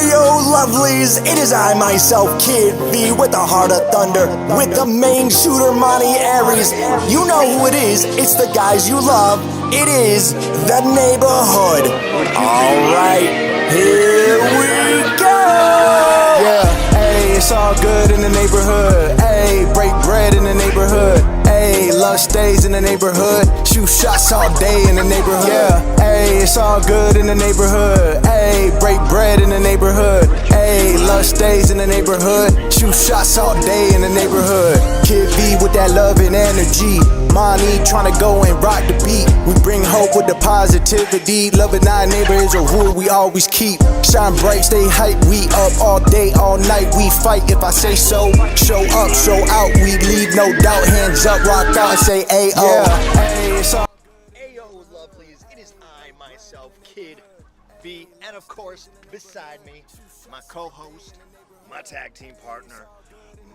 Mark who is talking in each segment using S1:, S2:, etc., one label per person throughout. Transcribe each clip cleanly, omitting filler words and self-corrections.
S1: Ayo, lovelies, it is I myself, Kid V, with the heart of thunder, with the main shooter, Monty Aries. You know who it is, it's the guys you love, it is the neighborhood. Alright, here we go!
S2: Yeah, hey, it's all good in the neighborhood. Hey, break bread in the neighborhood. Hey, love stays in the neighborhood. Shoot shots all day in the neighborhood. Yeah, hey, it's all good in the neighborhood. Hey, break bread in the neighborhood. Hey, love stays in the neighborhood. Shoot shots all day in the neighborhood. Kid V with that love and energy. Monty tryna go and rock the beat. We bring hope with the positivity. Loving our neighbor is a rule we always keep. Shine bright, stay hype. We up all day, all night. We fight if I say so. Show up, show out. We leave no doubt. Hands up, rock out and say Ayo. Yeah. Hey, it's all
S3: Ayo, lovelies, it is I, myself, Kid V, and of course, beside me, my co-host, my tag team partner,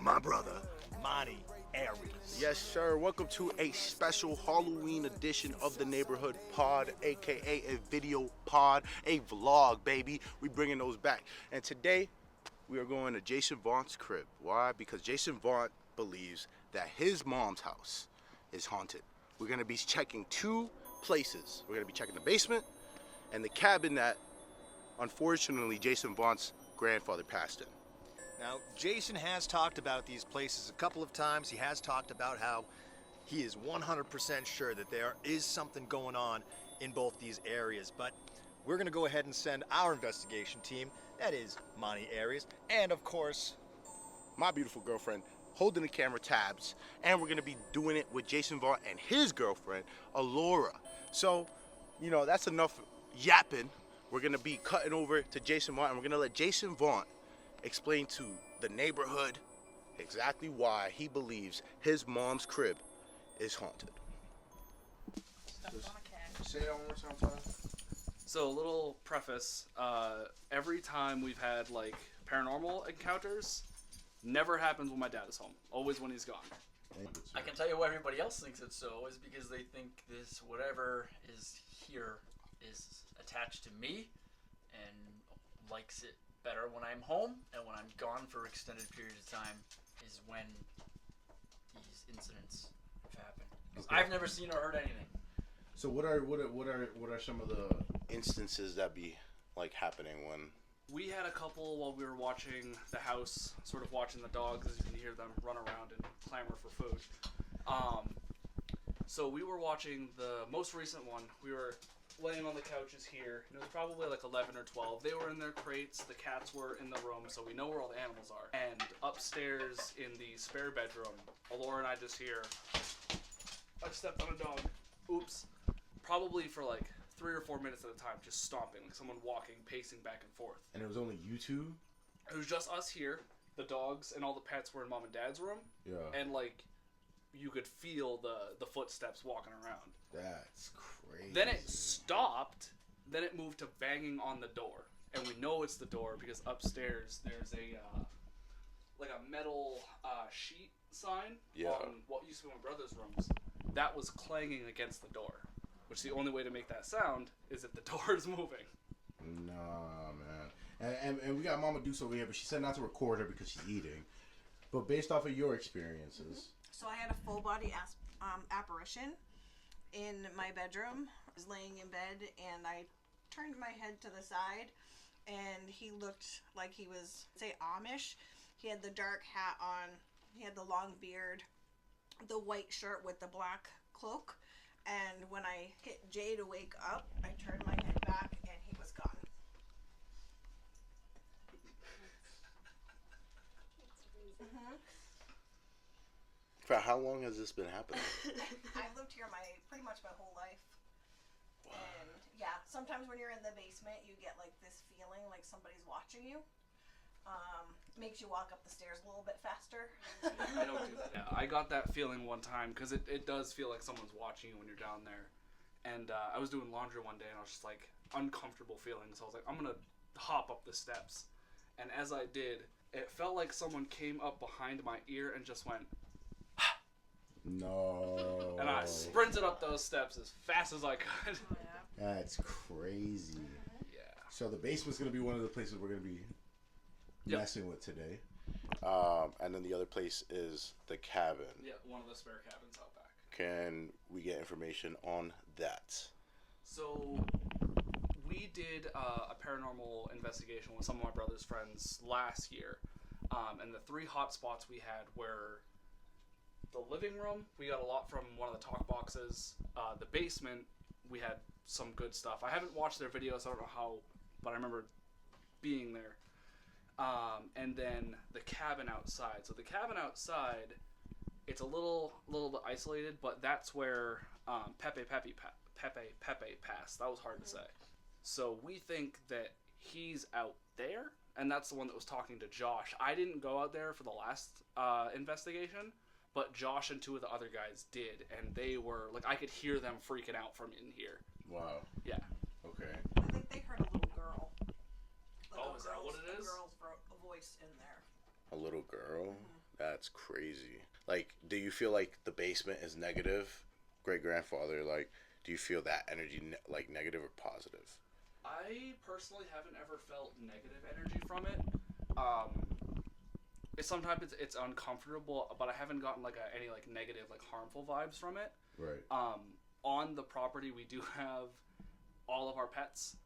S3: my brother, Monty Aries.
S4: Yes, sir. Welcome to a special Halloween edition of the Neighborhood Pod, aka a video pod, a vlog, baby. We bringing those back. And today, we are going to Jason Vaughn's crib. Why? Because Jason Vaughn believes that his mom's house is haunted. We're going to be checking two places. We're going to be checking the basement and the cabin that, unfortunately, Jason Vaughn's grandfather passed in.
S3: Now, Jason has talked about these places a couple of times. He has talked about how he is 100% sure that there is something going on in both these areas. But we're going to go ahead and send our investigation team, that is Monty Aries, and of course,
S4: My beautiful girlfriend holding the camera tabs, and we're going to be doing it with Jason Vaughn and his girlfriend, Alora. So, you know, that's enough yapping. We're going to be cutting over to Jason Vaughn, and we're going to let Jason Vaughn explain to the neighborhood exactly why he believes his mom's crib is haunted. Say that one more time.
S5: So a little preface, every time we've had like paranormal encounters, never happens when my dad is home, always when he's gone.
S6: I can tell you why everybody else thinks it's so is because they think this whatever is here is attached to me and likes it better when I'm home, and when I'm gone for extended periods of time is when these incidents have happened. Okay. I've never seen or heard anything.
S4: So what are some of the instances that be like happening when?
S5: We had a couple while we were watching the house, sort of watching the dogs, as you can hear them run around and clamor for food. So we were watching the most recent one. We were laying on the couches here, and it was probably like 11 or 12. They were in their crates, the cats were in the room, so we know where all the animals are. And upstairs in the spare bedroom, Alora and I just hear, I stepped on a dog. Oops. Probably for like 3 or 4 minutes at a time, just stomping, like someone walking, pacing back and forth.
S4: And it was only you two?
S5: It was just us here. The dogs and all the pets were in Mom and Dad's room.
S4: Yeah.
S5: And like, you could feel the footsteps walking around.
S4: That's crazy.
S5: Then it stopped. Then it moved to banging on the door, and we know it's the door because upstairs there's a like a metal sheet sign on what used to be my brother's rooms. That was clanging against the door, which the only way to make that sound is if the door is moving.
S4: Nah, man. And we got Mama Deuce over here, but she said not to record her because she's eating. But based off of your experiences.
S7: So I had a full body apparition in my bedroom. I was laying in bed and I turned my head to the side and he looked like he was, say, Amish. He had the dark hat on, he had the long beard, the white shirt with the black cloak. And when I hit Jay to wake up, I turned my head back and he was gone.
S4: For how long has this been happening?
S7: I've lived here pretty much my whole life. Wow. And yeah, sometimes when you're in the basement, you get like this feeling like somebody's watching you. Makes you walk up the stairs a little bit faster.
S5: I don't do that. Yeah, I got that feeling one time because it does feel like someone's watching you when you're down there. And I was doing laundry one day and I was just like uncomfortable feeling. So I was like, I'm going to hop up the steps. And as I did, it felt like someone came up behind my ear and just went,
S4: no.
S5: And I sprinted up those steps as fast as I could.
S4: That's crazy.
S5: Yeah.
S4: So the basement's gonna be one of the places we're gonna be
S5: Yep.
S4: messing with today. And then the other place is the cabin.
S5: Yeah, one of the spare cabins out back.
S4: Can we get information on that?
S5: So we did a paranormal investigation with some of my brother's friends last year, and the 3 hot spots we had were the living room. We got a lot from one of the talk boxes. The basement, we had some good stuff. I haven't watched their videos. I don't know how, but I remember being there. And then the cabin outside. So the cabin outside, it's a little bit isolated, but that's where Pepe passed. That was hard to say. So we think that he's out there, and that's the one that was talking to Josh. I didn't go out there for the last investigation, but Josh and 2 of the other guys did, and they were like, I could hear them freaking out from in here.
S4: Wow.
S5: Yeah.
S4: Okay.
S7: I think they heard a little girl. Like
S5: Oh, is that what it is?
S7: A girl's voice in there.
S4: A little girl? That's crazy. Like, do you feel like the basement is negative? Great grandfather, like, do you feel that energy like negative or positive?
S5: I personally haven't ever felt negative energy from it. Sometimes it's uncomfortable, but I haven't gotten like any like negative, like harmful vibes from it.
S4: Right.
S5: On the property, we do have all of our pets,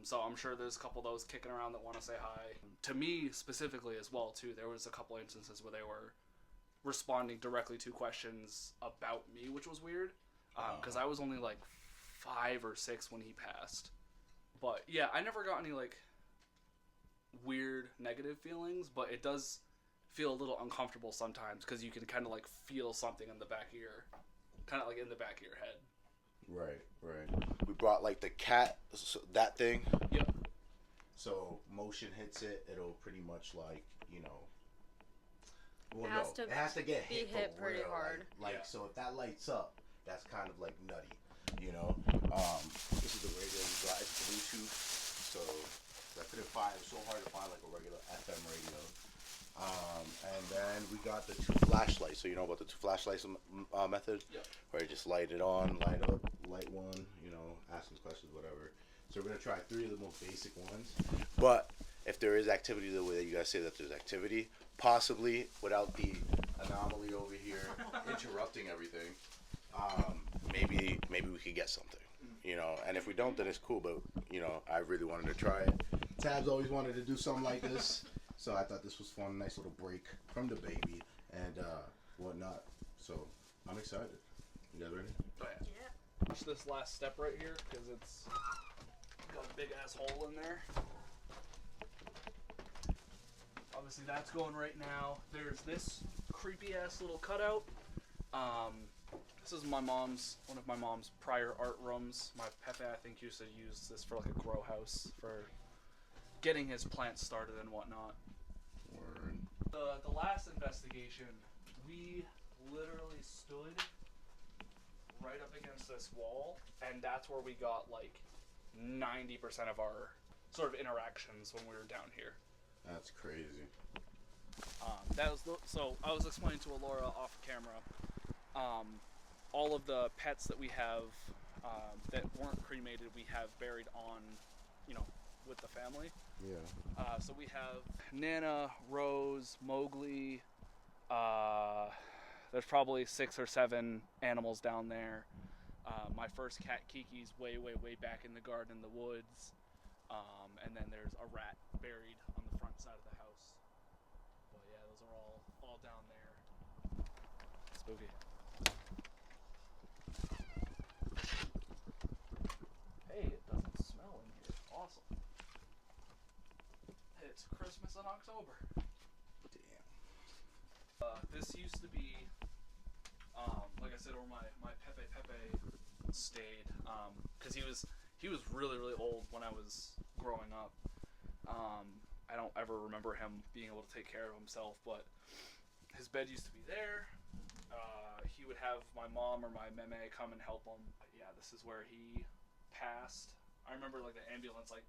S5: so I'm sure there's a couple of those kicking around that want to say hi. To me specifically as well too, there was a couple instances where they were responding directly to questions about me, which was weird, because I was only like 5 or 6 when he passed. But yeah, I never got any like weird negative feelings, but it does feel a little uncomfortable sometimes because you can kind of like feel something in the back of your, kind of like in the back of your head.
S4: Right. We brought like the cat, that thing.
S5: Yep.
S4: So motion hits it, it'll pretty much like, you know. Well,
S8: It has to
S4: get
S8: be
S4: hit,
S8: hit
S4: for
S8: pretty
S4: real,
S8: hard.
S4: Like
S5: Yeah.
S4: so if that lights up, that's kind of like nutty, you know. This is the radio we got. It's Bluetooth, so I couldn't find. It was so hard to find like a regular FM radio. And then we got the 2 flashlights. So you know about the 2 flashlights method,
S5: Yep.
S4: where you just light it on, light up, light one, you know, asking questions, whatever. So we're gonna try 3 of the most basic ones. But if there is activity the way that you guys say that there's activity, possibly without the anomaly over here interrupting everything, maybe we could get something, you know. And if we don't, then it's cool. But you know, I really wanted to try it. Tabs always wanted to do something like this, so I thought this was fun, nice little break from the baby and whatnot. So I'm excited. You guys ready?
S5: Oh, yeah.
S7: Yeah.
S5: Watch this last step right here because it's got a big ass hole in there. Obviously that's going right now. There's this creepy ass little cutout. This is one of my mom's prior art rooms. My Pepe, I think, used to use this for like a grow house for getting his plants started and whatnot.
S4: Word.
S5: The last investigation, we literally stood right up against this wall, and that's where we got like 90% of our sort of interactions when we were down here.
S4: That's crazy.
S5: So I was explaining to Alora off camera, all of the pets that we have that weren't cremated, we have buried on, you know, with the family.
S4: Yeah.
S5: So we have Nana, Rose, Mowgli. There's probably 6 or 7 animals down there. My first cat, Kiki's way back in the garden in the woods. And then there's a rat buried on the front side of the house. But yeah, those are all down there. Spooky. Hey, it doesn't smell in here. Awesome. It's Christmas in October.
S4: Damn.
S5: This used to be, like I said, where my Pepe stayed, because he was really old when I was growing up. I don't ever remember him being able to take care of himself, but his bed used to be there. He would have my mom or my meme come and help him. But yeah, this is where he passed. I remember like the ambulance like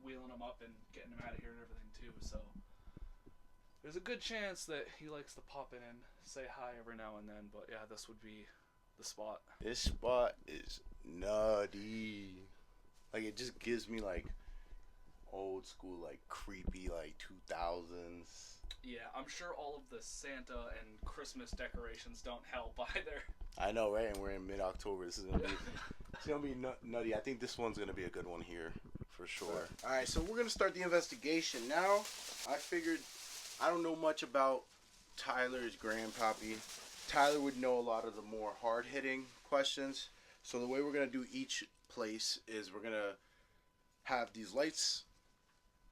S5: wheeling him up and getting him out of here and everything too, so there's a good chance that he likes to pop in and say hi every now and then. But yeah, this would be the spot.
S4: This spot is nutty. Like, it just gives me like old school, like creepy, like 2000s.
S5: Yeah, I'm sure all of the Santa and Christmas decorations don't help either.
S4: I know, right? And we're in mid-October. This is gonna be, it's gonna be nutty. I think this one's gonna be a good one here, for sure. All right, so we're gonna start the investigation now. I figured I don't know much about Tyler's grandpappy. Tyler would know a lot of the more hard-hitting questions. So the way we're gonna do each place is we're gonna have these lights.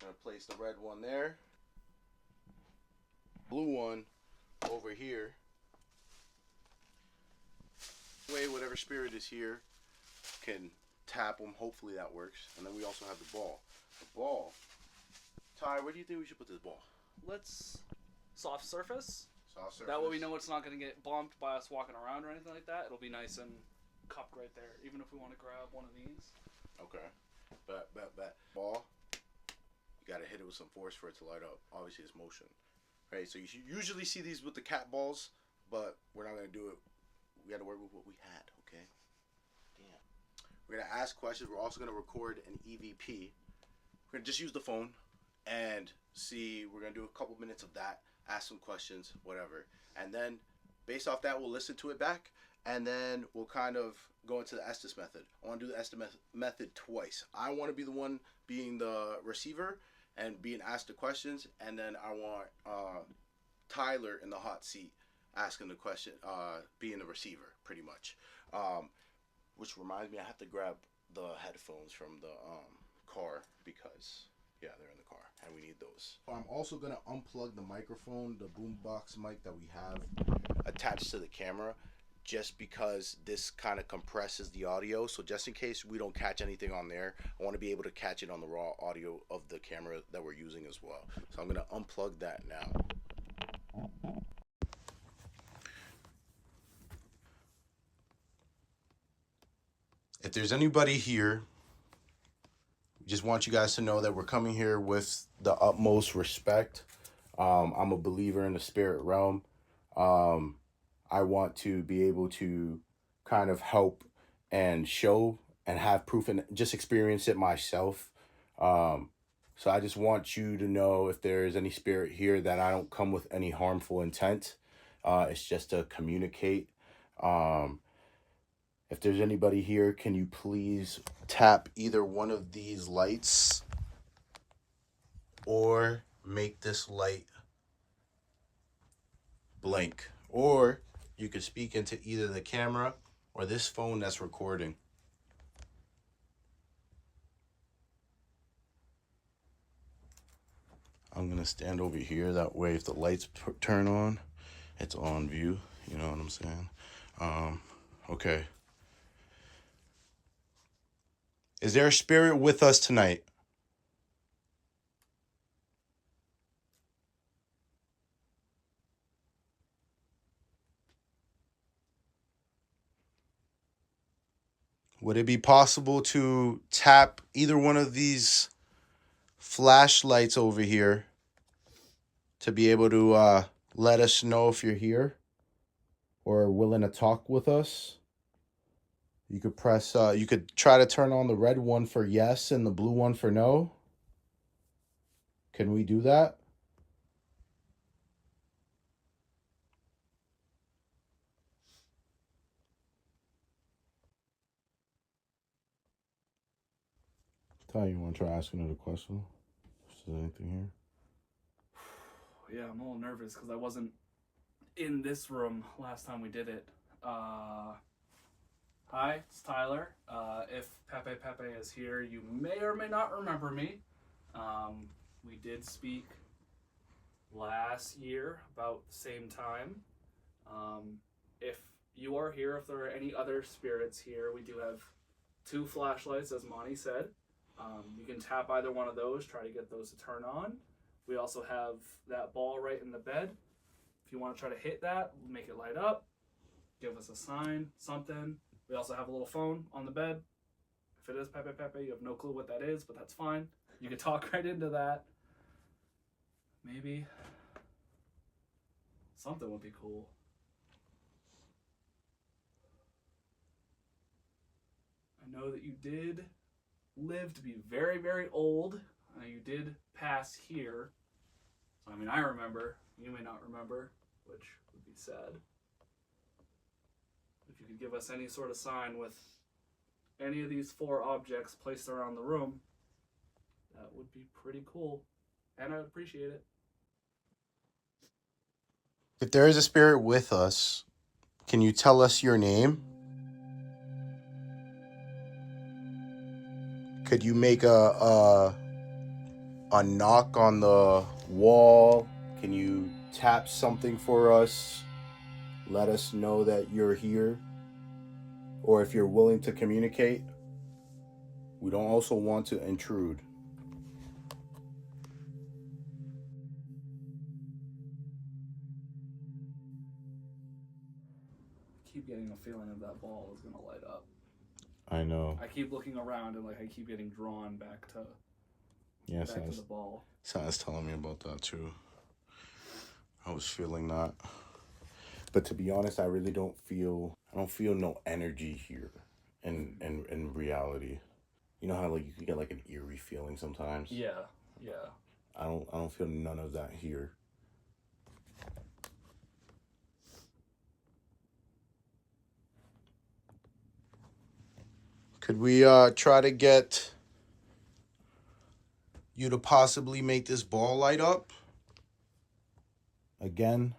S4: I'm gonna place the red one there, blue one over here. Way whatever spirit is here can tap them. Hopefully that works. And then we also have the ball. The ball. Ty, where do you think we should put this ball?
S5: Let's soft surface.
S4: Soft surface.
S5: That way we know it's not going to get bumped by us walking around or anything like that. It'll be nice and cupped right there, even if we want to grab one of these.
S4: Okay. But ball, you gotta hit it with some force for it to light up. Obviously it's motion. Right, so you usually see these with the cat balls, but we're not gonna do it. We gotta work with what we had, okay? Damn. We're gonna ask questions. We're also gonna record an EVP. We're gonna just use the phone and see. We're gonna do a couple minutes of that, ask some questions, whatever. And then based off that, we'll listen to it back, and then we'll kind of go into the Estes method. I want to do the Estes method twice. I want to be the one being the receiver and being asked the questions, and then I want Tyler in the hot seat asking the question, being the receiver, pretty much. Which reminds me, I have to grab the headphones from the car because, yeah, they're in the car, and we need those. I'm also going to unplug the microphone, the boombox mic that we have attached to the camera, just because this kind of compresses the audio. So just in case we don't catch anything on there, I want to be able to catch it on the raw audio of the camera that we're using as well. So I'm going to unplug that now. If there's anybody here, just want you guys to know that we're coming here with the utmost respect. I'm a believer in the spirit realm. I want to be able to kind of help and show and have proof and just experience it myself. So I just want you to know, if there is any spirit here, that I don't come with any harmful intent. It's just to communicate. If there's anybody here, can you please tap either one of these lights or make this light blank? Or you could speak into either the camera or this phone that's recording. I'm going to stand over here. That way, if the lights turn on, it's on view. You know what I'm saying? Okay. Is there a spirit with us tonight? Would it be possible to tap either one of these flashlights over here to be able to let us know if you're here or are willing to talk with us? You could press, you could try to turn on the red one for yes and the blue one for no. Can we do that? Ty, you want to try asking her a question? Is there anything here?
S5: Yeah, I'm a little nervous because I wasn't in this room last time we did it. Hi, it's Tyler. If Pepe is here, you may or may not remember me. We did speak last year about the same time. If you are here, if there are any other spirits here, we do have 2 flashlights, as Monty said. You can tap either one of those, try to get those to turn on. We also have that ball right in the bed. If you want to try to hit that, make it light up, give us a sign, something. We also have a little phone on the bed. If it is Pepe, you have no clue what that is, but that's fine. You can talk right into that. Maybe something would be cool. I know that you did live to be very, very old. Now you did pass here. So, I mean, I remember. You may not remember, which would be sad. If you could give us any sort of sign with any of these 4 objects placed around the room, that would be pretty cool. And I'd appreciate it.
S4: If there is a spirit with us, can you tell us your name? Could you make a knock on the wall? Can you tap something for us? Let us know that you're here. Or if you're willing to communicate. We don't also want to intrude.
S5: I keep getting a feeling that ball is gonna light up.
S4: I know.
S5: I keep looking around and like I keep getting drawn back to to the ball.
S4: Someone's telling me about that too. I was feeling that. But to be honest, I really don't feel no energy here in reality. You know how like you can get like an eerie feeling sometimes?
S5: Yeah.
S4: I don't feel none of that here. Could we try to get you to possibly make this ball light up? Again,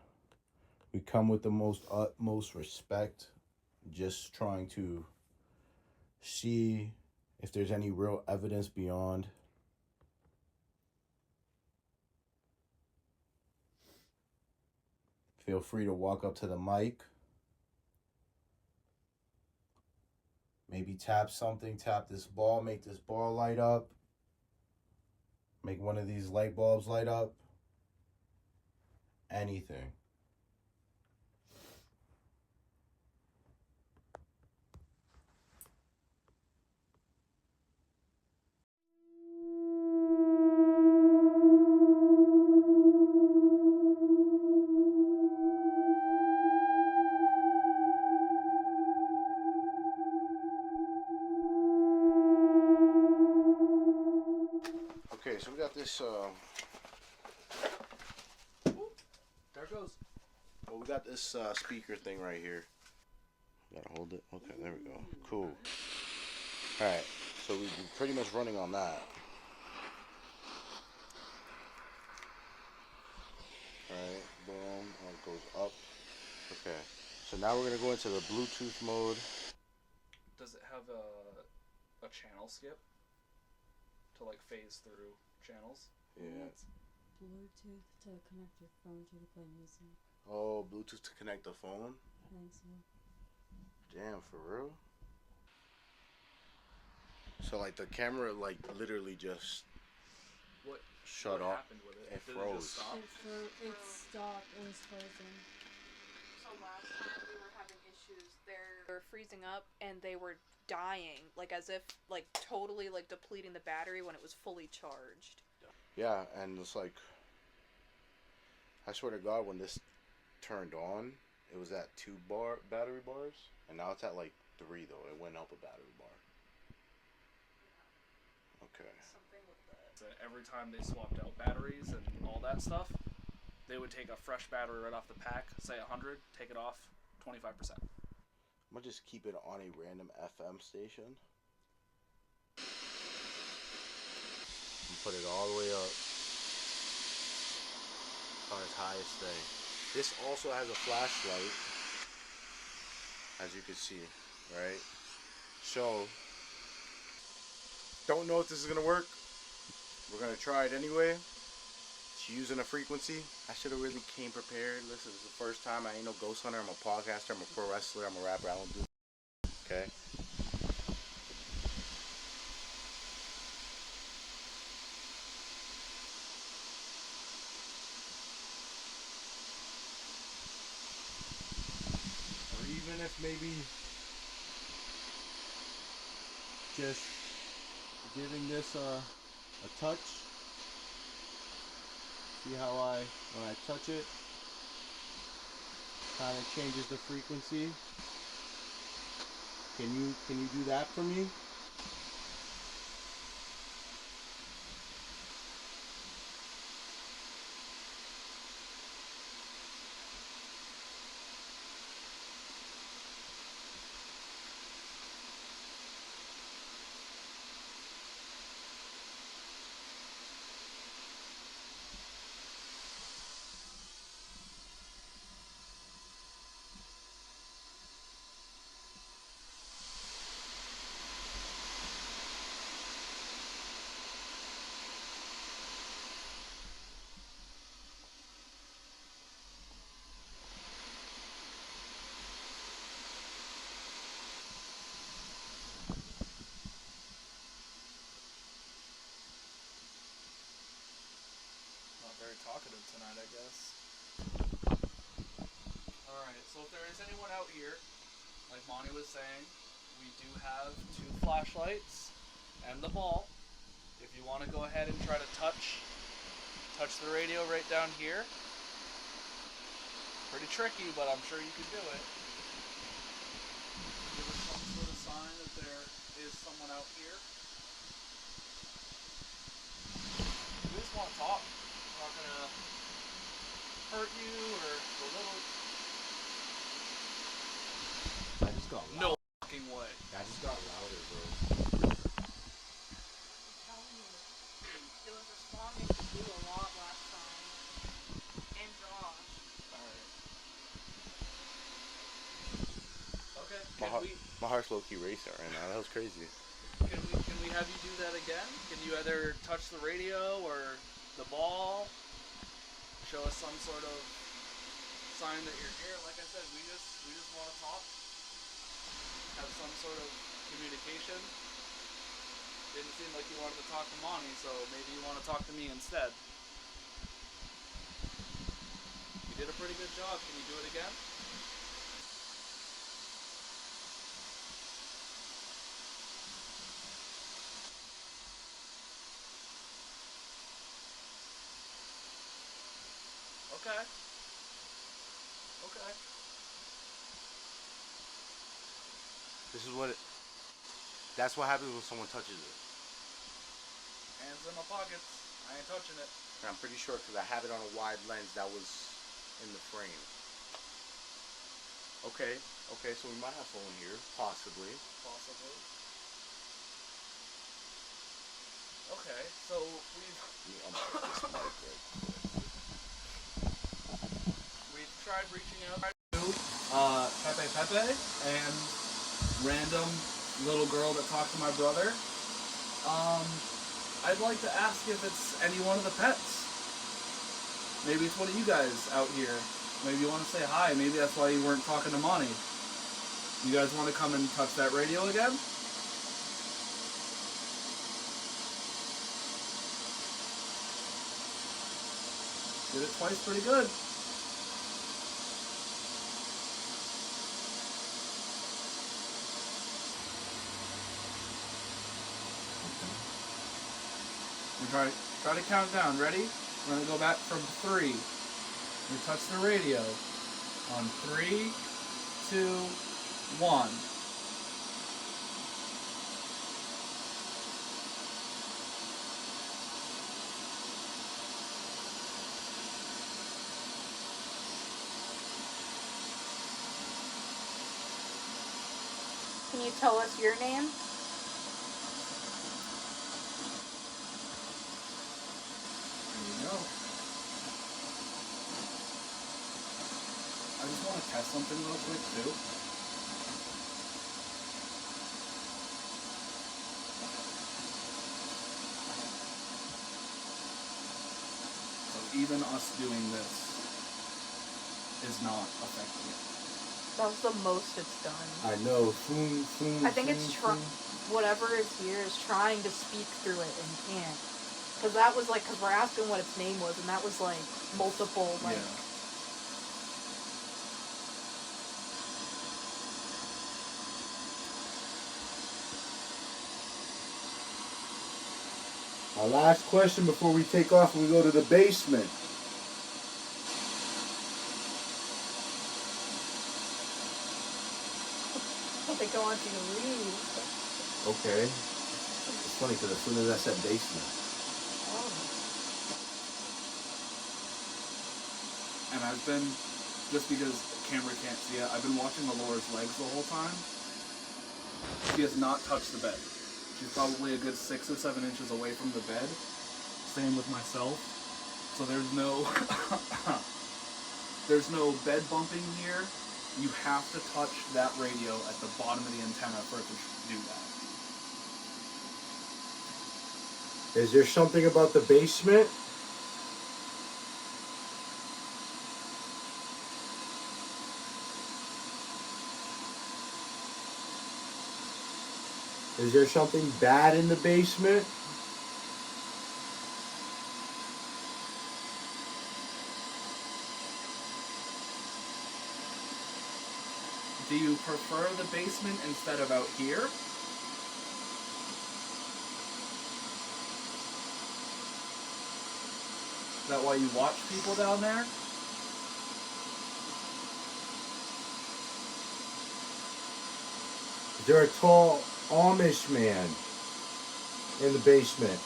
S4: we come with the most utmost respect, just trying to see if there's any real evidence beyond. Feel free to walk up to the mic. Maybe tap something, tap this ball, make this ball light up. Make one of these light bulbs light up. Anything. Okay, so we got this
S5: There it goes.
S4: well, we got this speaker thing right here. Gotta hold it. Okay, there we go. Cool. Alright, so we're pretty much running on that. Alright, boom, and it goes up. Okay, so now we're gonna go into the Bluetooth mode.
S5: Does it have a channel skip to like phase through channels?
S4: Yeah.
S8: Bluetooth to connect your phone to play music.
S4: Oh, Bluetooth to connect the phone?
S8: I think so.
S4: Damn, for real? So like the camera like literally just
S5: What
S4: shut
S5: what
S4: off.
S5: happened with it?
S4: It
S5: Did
S4: froze.
S5: It just stop?
S8: It stopped. It was frozen.
S9: So last time we were having issues, they were freezing up and they were dying, like as if like totally like depleting the battery when it was fully charged.
S4: Yeah, and it's like, I swear to God, when this turned on, it was at 2 battery bars, and now it's at like 3 though. It went up a battery bar. Okay.
S5: Something with that. So every time they swapped out batteries and all that stuff, they would take a fresh battery right off the pack, say 100, take it off 25%.
S4: I'm gonna just keep it on a random FM station. And put it all the way up on its highest thing. This also has a flashlight, as you can see, right? So, don't know if this is gonna work. We're gonna try it anyway. It's using a frequency. I should have really came prepared. Listen, this is the first time. I ain't no ghost hunter. I'm a podcaster. I'm a pro wrestler. I'm a rapper. I don't do. Okay. Or even if maybe just giving this a touch. See how when I touch it, kind of changes the frequency. Can you do that for me?
S5: very talkative tonight, I guess. Alright, so if there is anyone out here, like Monty was saying, we do have 2 flashlights and the ball. If you want to go ahead and try to touch the radio right down here. Pretty tricky, but I'm sure you can do it. Give us some sort of sign that there is someone out here. We just want to talk. We're not gonna hurt you or belittle.
S10: I just got
S5: No
S10: loud.
S5: fucking way.
S10: I just got louder, bro.
S9: It was responding to you a lot last time. And Josh.
S5: Alright. Okay.
S4: My heart's low-key racing right now. That was crazy.
S5: Can we have you do that again? Can you either touch the radio or the ball? Show us some sort of sign that you're here. Like I said, we just want to talk. Have some sort of communication. Didn't seem like you wanted to talk to Monty, so maybe you want to talk to me instead. You did a pretty good job. Can you do it again? Okay. Okay.
S4: This is what that's what happens when someone touches it.
S5: Hands in my pockets. I ain't touching it.
S4: And I'm pretty sure because I have it on a wide lens that was in the frame. Okay, so we might have someone here, possibly.
S5: Possibly. Okay, so we've tried reaching out to Pepe and random little girl that talked to my brother. I'd like to ask if it's any one of the pets. Maybe it's one of you guys out here. Maybe you want to say hi. Maybe that's why you weren't talking to Monty. You guys want to come and touch that radio again? Did it twice pretty good. We try to count down. Ready? We're going to go back from 3. We touch the radio. On 3, 2, 1.
S9: Can you tell us your name?
S5: I just want to test something real quick too. So even us doing this is not affecting it.
S9: That was the most it's done.
S10: I know.
S9: I think it's whatever is here is trying to speak through it and can't. Because that was like, because we're asking what its name was, and that was like multiple, like.
S5: Yeah.
S10: Our last question before we take off and we go to the basement.
S9: They go on to you to leave.
S10: Okay. It's funny because as soon as I said basement.
S5: And I've been, just because the camera can't see it, I've been watching Alora's legs the whole time. She has not touched the bed. She's probably a good 6 or 7 inches away from the bed. Same with myself. So there's no, there's no bed bumping here. You have to touch that radio at the bottom of the antenna for it to do that.
S10: Is there something about the basement? Is there something bad in the basement?
S5: Do you prefer the basement instead of out here? Is that why you watch people down there?
S2: Is there a tall Amish man in the basement?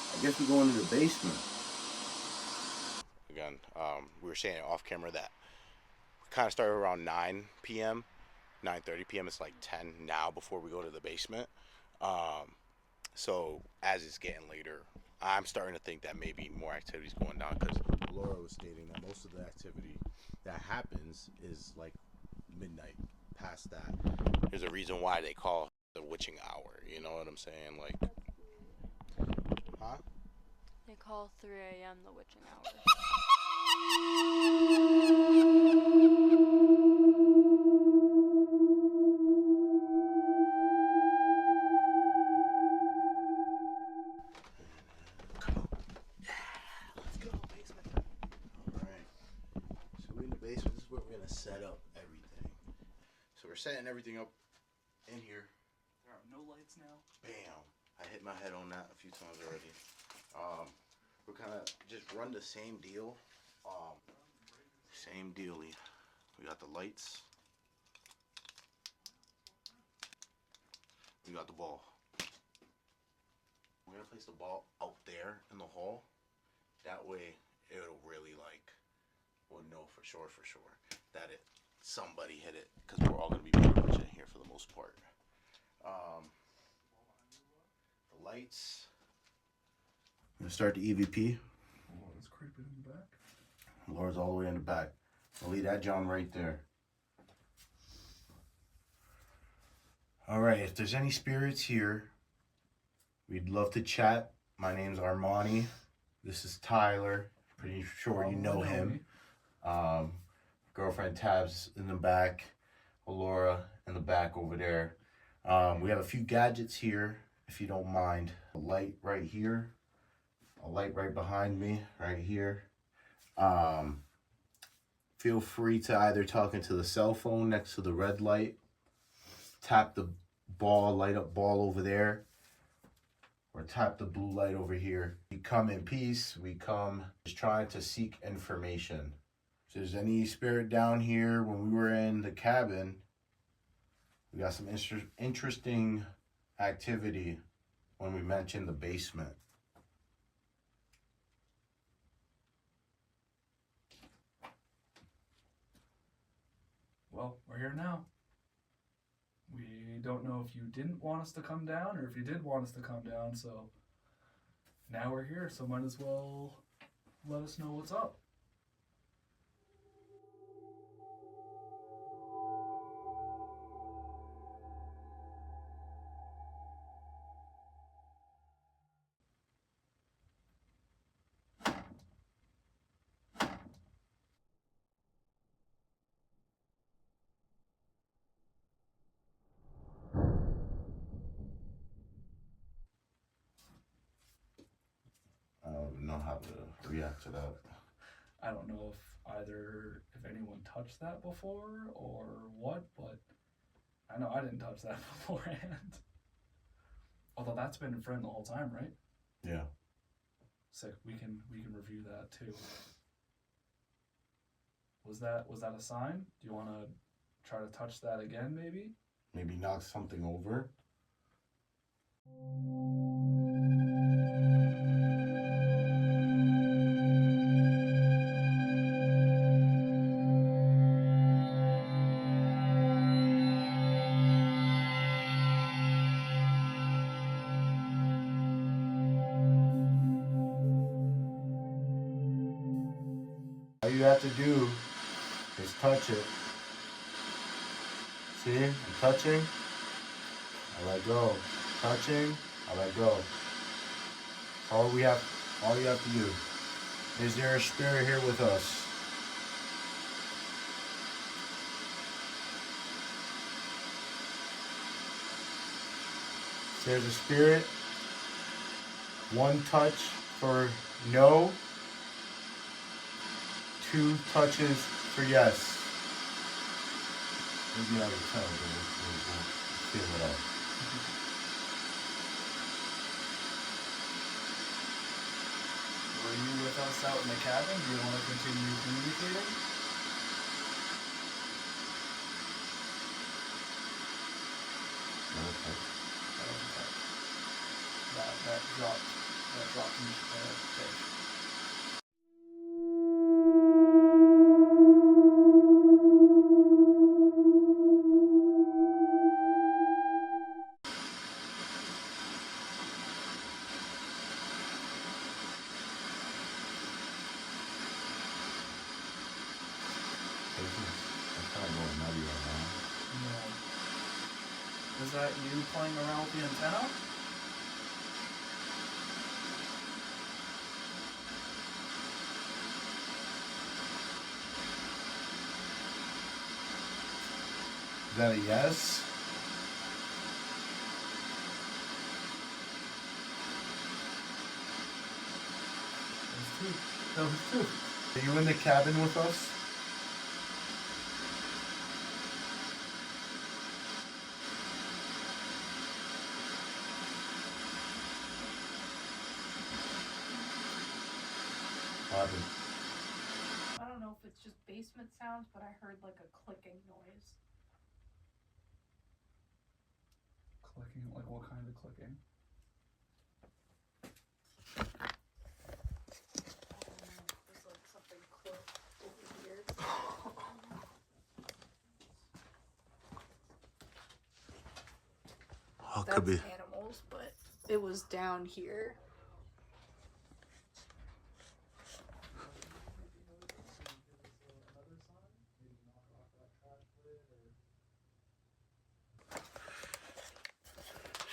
S10: I guess we go into the basement.
S4: Again, we were saying off camera that we kind of started around 9 p.m., 9:30 p.m. It's like 10 now before we go to the basement. So as it's getting later, I'm starting to think that maybe more activity's going down, because Laura was stating that most of the activity that happens is like midnight. Past that, there's a reason why they call the witching hour. You know what I'm saying? Like, huh?
S8: They call 3 a.m. the witching hour.
S4: Let's go basement. All right. So we're in the basement. This is where we're gonna set up everything. So we're setting everything up in here.
S5: There are no lights now.
S4: Bam! I hit my head on that a few times already. We're kind of just run the same deal. Same dealie. We got the lights. We got the ball. We're gonna place the ball out there in the hall. That way, it'll really we'll know for sure that somebody hit it, because we're all gonna be pretty much in here for the most part. The lights. I'm gonna start the EVP.
S5: Oh, it's creepy in the back.
S4: Laura's all the way in the back. I'll leave that John right there. All right, if there's any spirits here, we'd love to chat. My name's Armani. This is Tyler. Pretty sure you know him. Girlfriend Tabs in the back. Laura in the back over there. We have a few gadgets here, if you don't mind. A light right here. A light right behind me, right here. Feel free to either talk into the cell phone next to the red light, tap the ball, light up ball over there, or tap the blue light over here. We come in peace. We come just trying to seek information. If there's any spirit down here, when we were in the cabin, we got some interesting activity when we mentioned the basement.
S5: Well, we're here now. We don't know if you didn't want us to come down or if you did want us to come down, so now we're here, so might as well let us know what's up.
S4: I don't know how to react to that.
S5: I don't know if anyone touched that before or what, but I know I didn't touch that beforehand. Although that's been in front the whole time, right?
S4: Yeah.
S5: Sick. We can review that too. Was that a sign? Do you want to try to touch that again, maybe?
S4: Maybe knock something over. All you have to do is touch it. See, I'm touching, I let go. Touching, I let go. All you have to do. Is there a spirit here with us? If there's a spirit,
S2: 1 touch for no, 2 touches for yes. Maybe I can tell, but we'll feel it out.
S5: Were you with us out in the cabin? Do you want to continue communicating?
S10: Okay.
S5: That dropped from pitch.
S10: I'm kind of going nutty right now.
S5: No. Is that you playing around with the antenna?
S2: Is that a yes? That was 2. Are you in the cabin with us? Robin.
S9: I don't know if it's just basement sounds, but I heard like a clicking noise.
S5: Clicking? Like what kind of clicking?
S9: There's like something clicked over here.
S4: Oh,
S9: That's
S4: could be.
S9: animals, but it was down here.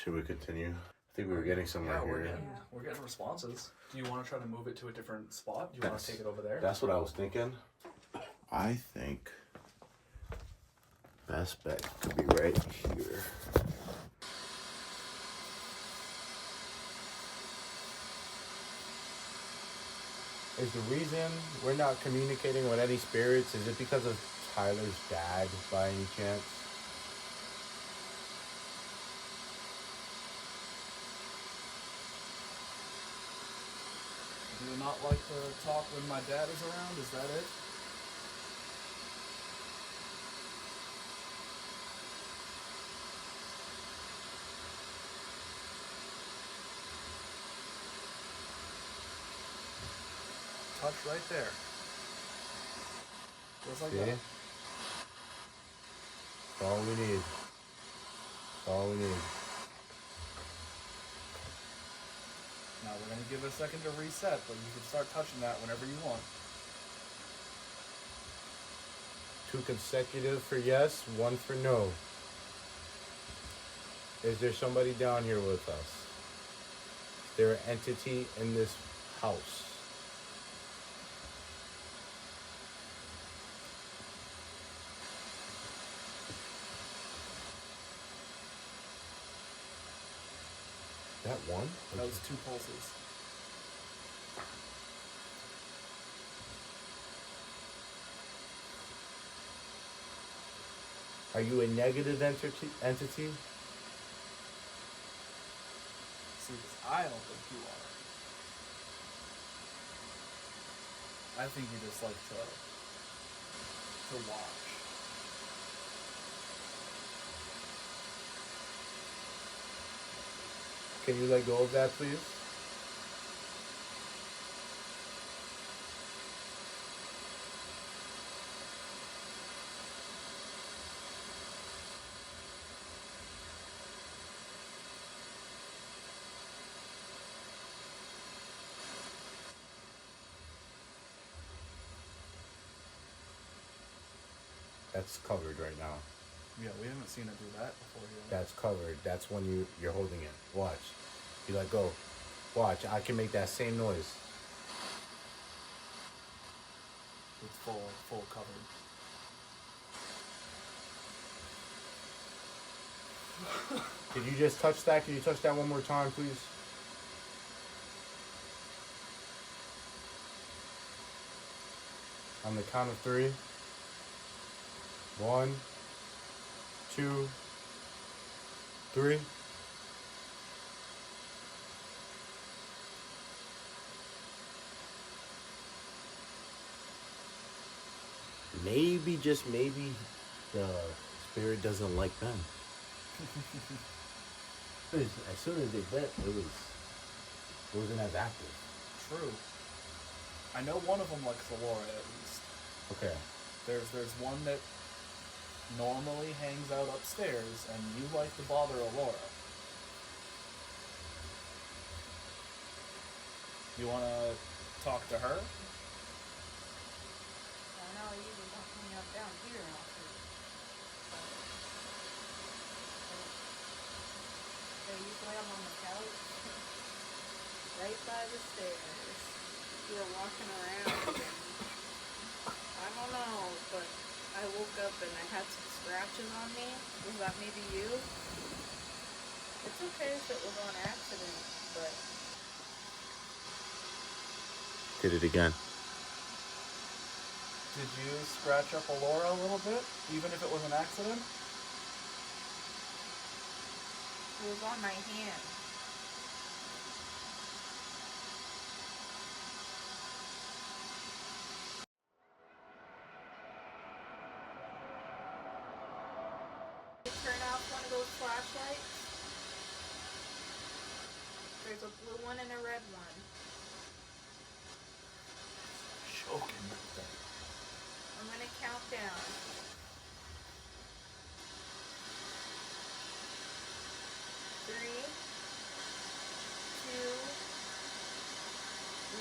S4: Should we continue? I think we were getting somewhere here.
S5: We're getting responses. Do you want to try to move it to a different spot? Do you want to take it over there?
S4: That's what I was thinking. I think best bet could be right here.
S2: Is the reason we're not communicating with any spirits, is it because of Tyler's dad by any chance?
S5: Do you not like to talk when my dad is around? Is that it? Touch right there. Just like
S2: See?
S5: that.
S2: That's all we need. That's all we need.
S5: Now we're going to give it a second to reset, but you can start touching that whenever you want.
S2: 2 consecutive for yes, 1 for no. Is there somebody down here with us? Is there an entity in this house? That 1?
S5: That was 2 pulses.
S2: Are you a negative entity?
S5: See, because I don't think you are. I think you just like to watch.
S2: Can you let go of that, please? That's covered right now.
S5: Yeah, we haven't seen it do that before here.
S2: That's covered. That's when you're holding it. Watch. You let go. Watch. I can make that same noise.
S5: It's full covered.
S2: Did you just touch that? Can you touch that one more time, please? On the count of 3. 1, 2, 3.
S10: Maybe, just maybe, the spirit doesn't like Ben. As soon as they bet, it wasn't as active.
S5: True. I know one of them likes Alora at least.
S10: Okay.
S5: There's one that normally hangs out upstairs, and you like to bother Alora. You wanna talk to her?
S9: I know you usually don't hang out down here often. They usually I'm on the couch, right by the stairs. You were walking around, and I don't know, but I woke up and I had some scratches on me. Was that maybe you? It's okay if it was on accident, but
S10: Did it again.
S5: Did you scratch up Alora a little bit, even if it was an accident?
S9: it was on my hand. You turn off one of those flashlights. There's a blue one and a red one.
S5: Choking.
S9: I'm gonna count down. 3, 2,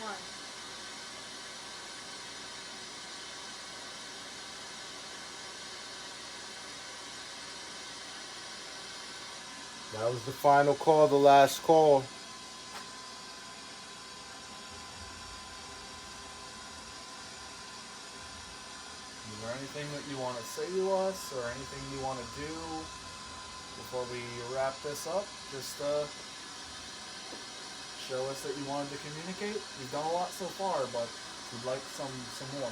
S9: 1.
S2: That was the final call, the last call.
S5: Is there anything that you want to say to us, or anything you want to do before we wrap this up? Just show us that you wanted to communicate. You've done a lot so far, but we'd like some more.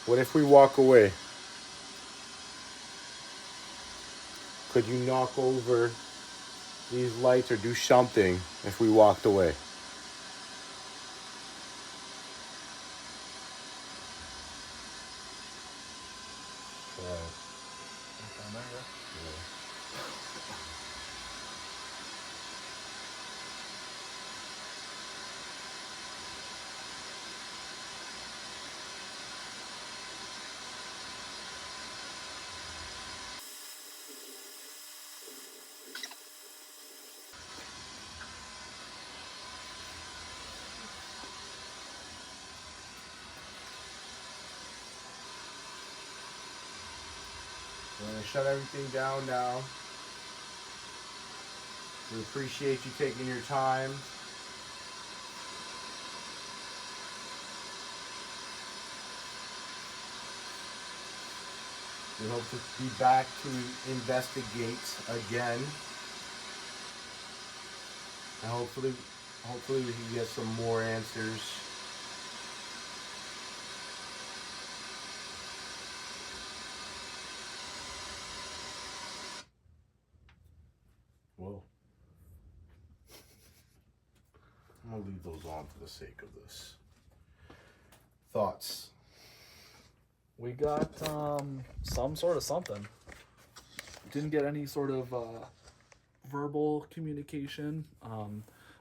S2: What if we walk away? Could you knock over these lights or do something if we walked away? We're going to shut everything down now. We appreciate you taking your time. We hope to be back to investigate again. And hopefully we can get some more answers. Whoa. I'm gonna leave those on for the sake of this. Thoughts?
S5: We got some sort of something. Didn't get any sort of verbal communication.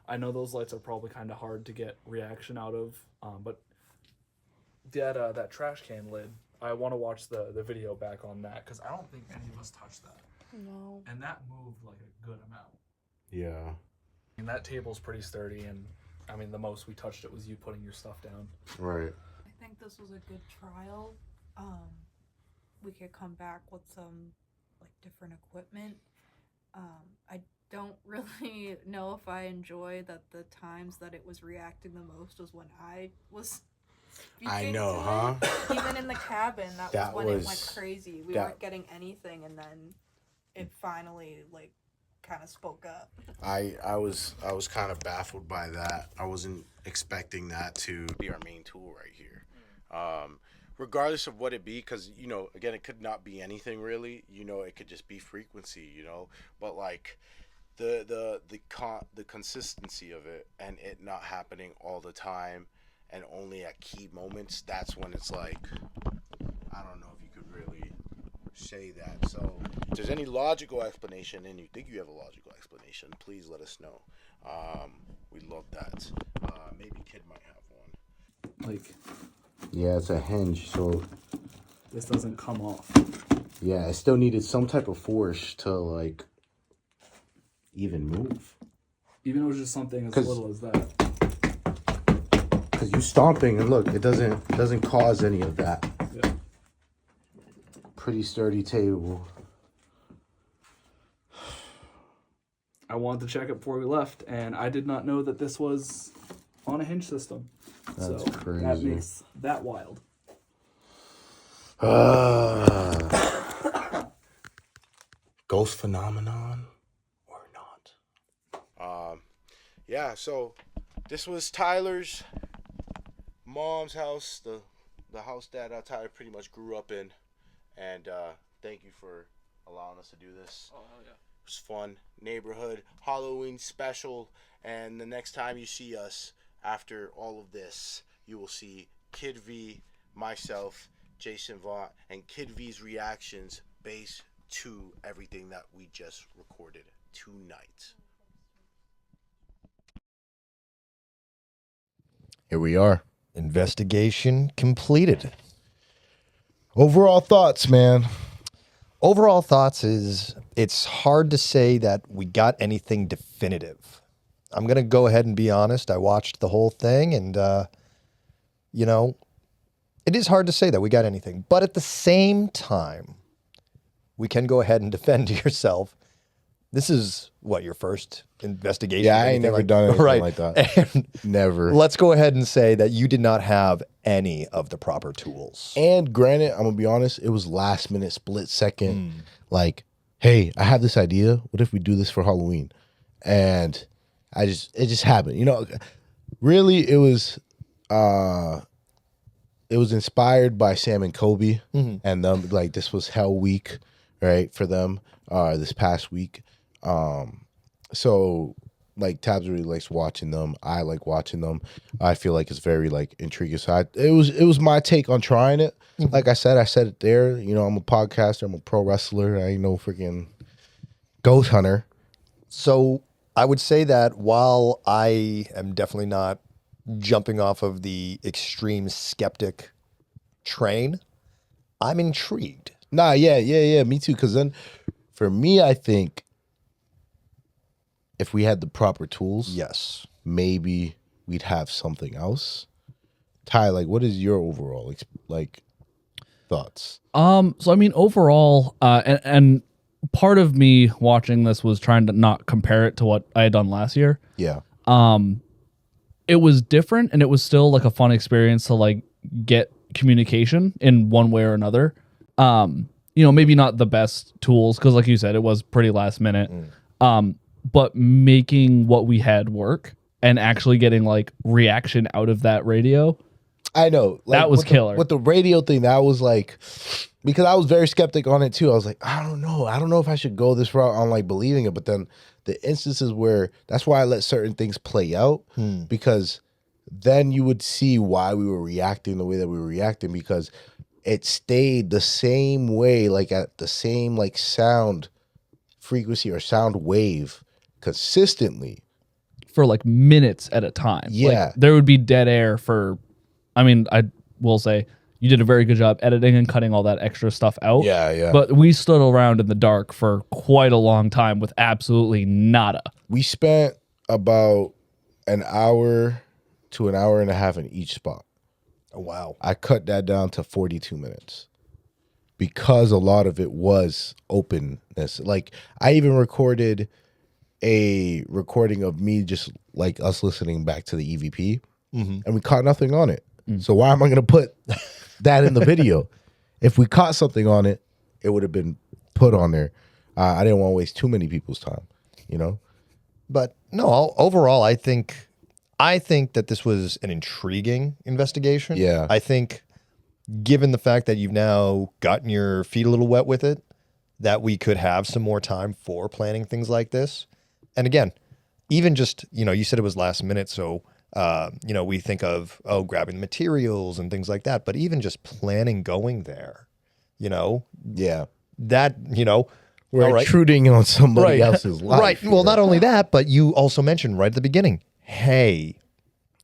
S5: I know those lights are probably kind of hard to get reaction out of, but that trash can lid, I want to watch the video back on that, because I don't think any of us touched that.
S9: No.
S5: And that moved like a good amount.
S2: Yeah.
S5: And that table's pretty sturdy, and I mean, the most we touched it was you putting your stuff down.
S2: Right.
S8: I think this was a good trial. We could come back with some like different equipment. I don't really know if I enjoy that the times that it was reacting the most was when I was
S2: I know,
S8: to
S2: huh?
S8: it. Even in the cabin, that was when it went crazy. We weren't getting anything, and then it finally like kind of spoke up.
S2: I was kind of baffled by that. I wasn't expecting that to be our main tool right here.
S4: regardless of what it be, because you know, again, it could not be anything really. You know, it could just be frequency. You know, but like the consistency of it and it not happening all the time and only at key moments. That's when it's like, I don't know if you could really say that. So if there's any logical explanation and you think you have a logical explanation, please let us know. We love that. Maybe Kid might have one.
S5: Like,
S10: Yeah, it's a hinge, so
S5: this doesn't come off.
S10: yeah, it still needed some type of force to like even move.
S5: Even if it was just something as
S10: 'Cause-
S5: little as that.
S10: Cause you stomping and look, it doesn't cause any of that.
S5: Yeah.
S10: Pretty sturdy table.
S5: I wanted to check it before we left, and I did not know that this was on a hinge system.
S10: That's
S5: so that
S10: crazy.
S5: makes that wild.
S10: Ghost phenomenon or not?
S4: Yeah, so this was Tyler's mom's house, the house that Tyler pretty much grew up in, and thank you for allowing us to do this.
S5: Oh, hell yeah.
S4: It was fun. Neighborhood Halloween special, and the next time you see us after all of this, you will see Kid V, myself, Jason Vaught, and Kid V's reactions based to everything that we just recorded tonight.
S11: Here we are.
S12: Investigation completed.
S11: Overall thoughts, man.
S12: Overall thoughts is it's hard to say that we got anything definitive. I'm going to go ahead and be honest. I watched the whole thing and, you know, it is hard to say that we got anything. But at the same time, we can go ahead and defend yourself. This is, what, your first investigation?
S11: Yeah, I ain't never done anything like that.
S12: And
S11: Never.
S12: let's go ahead and say that you did not have any of the proper tools.
S11: And granted, I'm gonna be honest, it was last minute, split second. Like, hey, I have this idea. What if we do this for Halloween? And it just happened. You know, really, it was inspired by Sam and Kobe and them. Like, this was Hell Week, right, for them this past week. So like Tabs really likes watching them. I like watching them. I feel like it's very like intriguing. So it was my take on trying it. Like I said it there. You know, I'm a podcaster. I'm a pro wrestler. I ain't no freaking ghost hunter.
S12: So I would say that while I am definitely not jumping off of the extreme skeptic train, I'm intrigued.
S11: Nah, yeah, me too. Because then for me, I think if we had the proper tools,
S12: yes,
S11: maybe we'd have something else. Ty, like, what is your overall like thoughts?
S5: So I mean, overall, and part of me watching this was trying to not compare it to what I had done last year.
S11: Yeah.
S5: It was different, and it was still like a fun experience to like get communication in one way or another. You know, maybe not the best tools because, like you said, it was pretty last minute. But making what we had work and actually getting like reaction out of that radio.
S11: I know. Like,
S5: that was killer.
S11: With the radio thing, that was like, because I was very skeptic on it too. I was like, I don't know if I should go this route on like believing it. But then the instances where, that's why I let certain things play out, because then you would see why we were reacting the way that we were reacting, because it stayed the same way, like at the same like sound frequency or sound wave consistently
S5: for like minutes at a time.
S11: Yeah.
S5: Like, there would be dead air for, I mean, I will say you did a very good job editing and cutting all that extra stuff out.
S11: Yeah.
S5: But we stood around in the dark for quite a long time with absolutely nada.
S11: We spent about an hour to an hour and a half in each spot.
S12: Oh, wow.
S11: I cut that down to 42 minutes because a lot of it was openness. Like, I even recorded a recording of me just like us listening back to the EVP, and we caught nothing on it. So why am I going to put that in the video? If we caught something on it, it would have been put on there. I didn't want to waste too many people's time, you know?
S12: But no, overall, I think that this was an intriguing investigation.
S11: Yeah.
S12: I think given the fact that you've now gotten your feet a little wet with it, that we could have some more time for planning things like this. And again, even just, you said it was last minute. So, we think of, grabbing the materials and things like that, but even just planning going there,
S11: Yeah.
S12: that,
S11: We're
S12: all right.
S11: intruding on somebody
S12: Right.
S11: else's life.
S12: Right. Well, not only that, but you also mentioned right at the beginning, hey,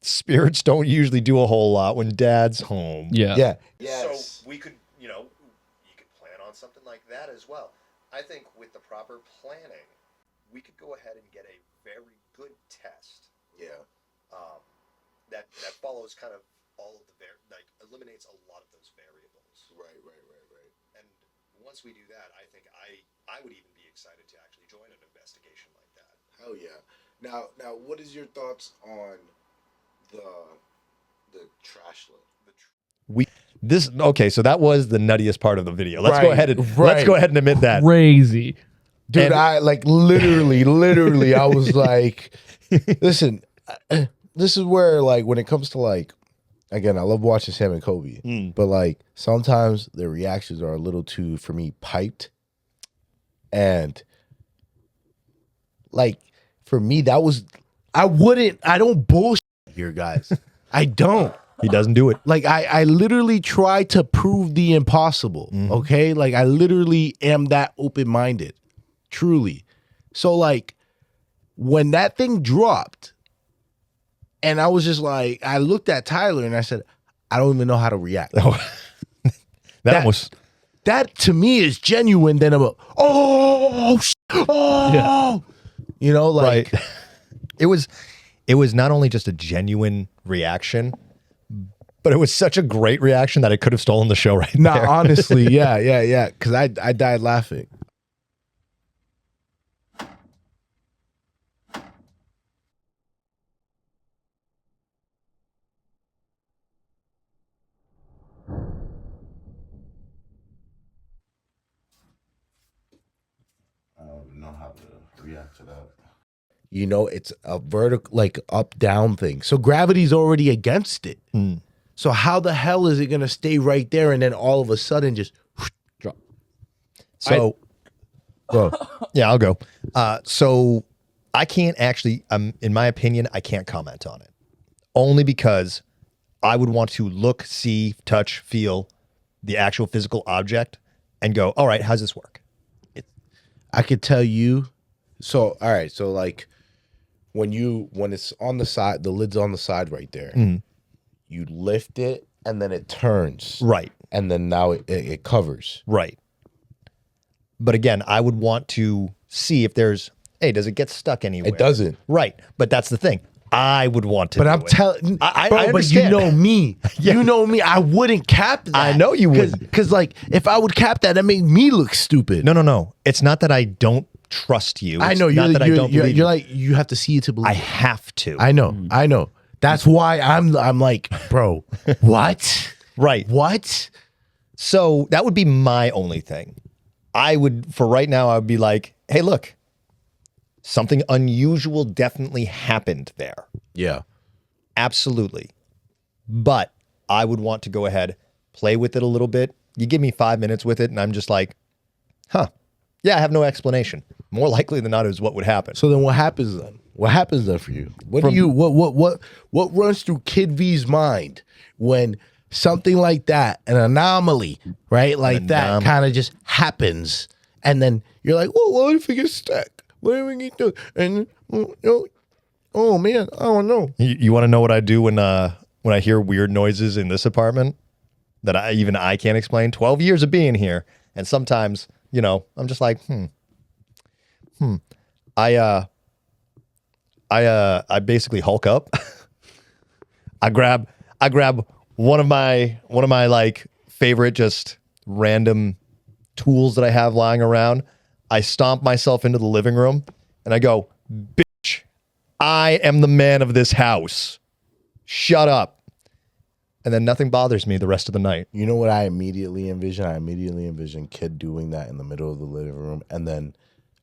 S12: spirits don't usually do a whole lot when dad's home.
S11: Yeah.
S3: So we could, you could plan on something like that as well. I think with the proper planning, we could go ahead and get a very good test.
S11: Yeah.
S3: That follows kind of all of the eliminates a lot of those variables.
S11: Right.
S3: And once we do that, I think I would even be excited to actually join an investigation like that.
S11: Hell yeah. Now, what is your thoughts on the trash lid?
S12: Okay, so that was the nuttiest part of the video. Let's go
S11: Right,
S12: ahead and
S11: right.
S12: let's go ahead and admit that.
S13: Crazy.
S11: Dude,
S12: And-
S11: I like literally, I was like, listen, this is where like when it comes to like, again, I love watching Sam and Kobe, but like sometimes their reactions are a little too, for me, piped. And like for me, that was, I don't bullshit here, guys. I don't.
S12: He doesn't do it.
S11: Like I literally try to prove the impossible. Okay. Like I literally am that open-minded. Truly. So like when that thing dropped and I was just like, I looked at Tyler and I said, I don't even know how to react. That to me is genuine. Then I'm like, like
S12: Right. It was not only just a genuine reaction, but it was such a great reaction that it could have stolen the show right
S11: nah,
S12: there.
S11: honestly, yeah. Cause I died laughing. I don't know how to react to that. It's a vertical, like up down thing. So gravity's already against it. So how the hell is it gonna stay right there and then all of a sudden just drop?
S12: So, yeah, I'll go. So I can't actually, in my opinion, I can't comment on it. Only because I would want to look, see, touch, feel the actual physical object and go, all right, how's this work?
S11: I could tell you. So all right, so like when it's on the side, the lid's on the side right there. You lift it and then it turns.
S12: Right.
S11: And then now it covers.
S12: Right. But again, I would want to see if there's, hey, does it get stuck anywhere?
S11: It doesn't.
S12: Right. But that's the thing. I would want to.
S11: But
S12: do
S11: I'm
S12: it.
S11: telling,
S12: I
S11: but you
S12: understand.
S11: know me. You know me. I wouldn't cap that.
S12: I know you wouldn't.
S11: Because like if I would cap that made me look stupid.
S12: No. It's not that I don't trust you.
S11: I
S12: It's
S11: know
S12: not that I don't believe
S11: you're
S12: you.
S11: like you have to see it to believe.
S12: I have to.
S11: I know. That's why I'm like, bro, what?
S12: Right.
S11: What?
S12: So that would be my only thing. I would, for right now, I would be like, hey, look, something unusual definitely happened there.
S11: Yeah.
S12: Absolutely. But I would want to go ahead, play with it a little bit. You give me 5 minutes with it, and I'm just like, huh. Yeah, I have no explanation. More likely than not is what would happen.
S11: So then what happens then? What happens then for you? What runs through Kid V's mind when something like that, an anomaly, right? Like that kind of just happens. And then you're like, well, what if it gets stuck? What if we get to? And oh man, I don't know.
S12: You want to know what I do when I hear weird noises in this apartment that I can't explain? 12 years of being here, and sometimes, I'm just like, I basically Hulk up. I grab one of my like favorite just random tools that I have lying around. I stomp myself into the living room and I go, bitch, I am the man of this house. Shut up. And then nothing bothers me the rest of the night.
S11: You know what I immediately envision? I immediately envision Kid doing that in the middle of the living room, and then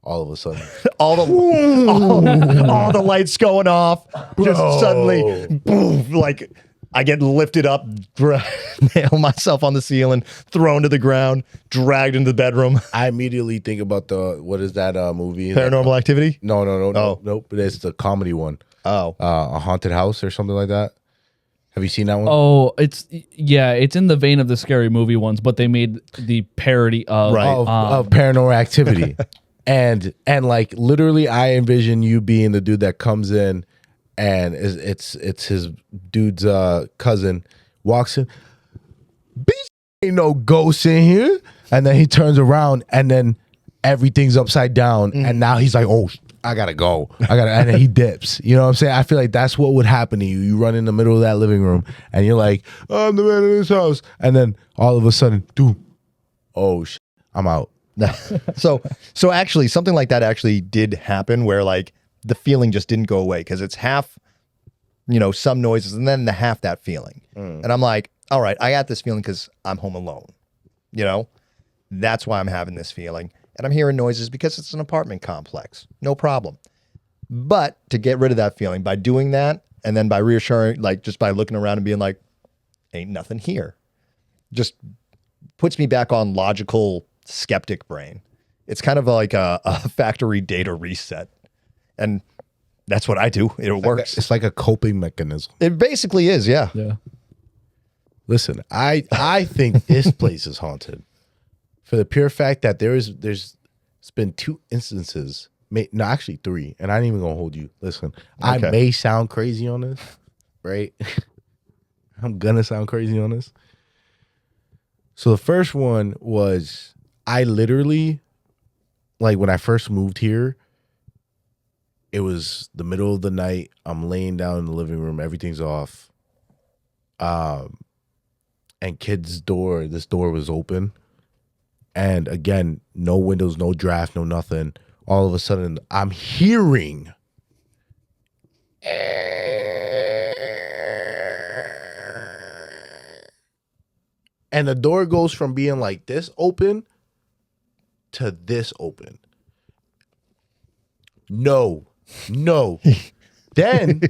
S11: all of a sudden,
S12: all the lights going off, just suddenly, boom, like I get lifted up, nail myself on the ceiling, thrown to the ground, dragged into the bedroom.
S11: I immediately think about what is that movie?
S12: Paranormal Activity?
S11: No,
S12: Oh.
S11: nope. But it's the comedy one.
S12: Oh.
S11: A Haunted House or something like that. Have you seen that one?
S13: Oh, it's in the vein of the Scary Movie ones, but they made the parody of
S11: of Paranormal Activity. and like literally I envision you being the dude that comes in and it's his dude's cousin walks in. Bitch, ain't no ghosts in here. And then he turns around and then everything's upside down. And now he's like, oh, I gotta go. And then he dips. You know what I'm saying? I feel like that's what would happen to you. You run in the middle of that living room and you're like, oh, I'm the man of this house. And then all of a sudden, dude, oh shit, I'm out.
S12: So actually something like that actually did happen where like the feeling just didn't go away because it's half, some noises and then the half that feeling. And I'm like, all right, I got this feeling because I'm home alone. That's why I'm having this feeling. And I'm hearing noises because it's an apartment complex. No problem. But to get rid of that feeling by doing that and then by reassuring, like just by looking around and being like, ain't nothing here, just puts me back on logical skeptic brain. It's kind of like a factory data reset. And that's what I do. It works.
S11: It's like a coping mechanism.
S12: It basically is, yeah.
S13: Yeah.
S11: Listen, I think this place is haunted for the pure fact that there's been 2 instances, no, actually 3, and I ain't even gonna hold you. Listen, I may sound crazy on this, right? I'm gonna sound crazy on this. So the first one was I literally, like when I first moved here, it was the middle of the night. I'm laying down in the living room. Everything's off. And this door was open. And again, no windows, no draft, no nothing. All of a sudden, I'm hearing. And the door goes from being like this open to this open. No. Then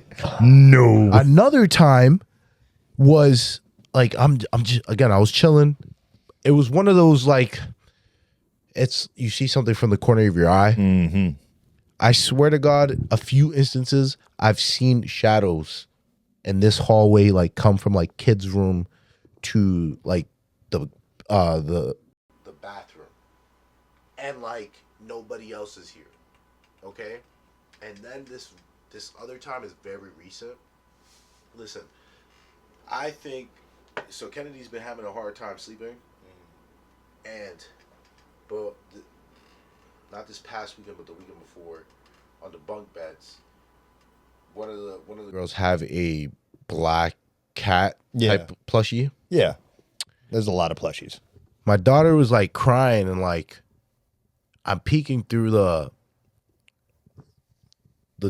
S12: no.
S11: Another time was like I'm just again, I was chilling. It was one of those like you see something from the corner of your eye.
S12: Mm-hmm.
S11: I swear to God, a few instances I've seen shadows in this hallway like come from like kids' room to like the bathroom. And like nobody else is here. Okay? And then this other time is very recent. Listen, I think so. Kennedy's been having a hard time sleeping, but not this past weekend, but the weekend before, on the bunk beds, one of the girls have a black cat type plushie.
S12: Yeah, there's a lot of plushies.
S11: My daughter was like crying and like, I'm peeking through the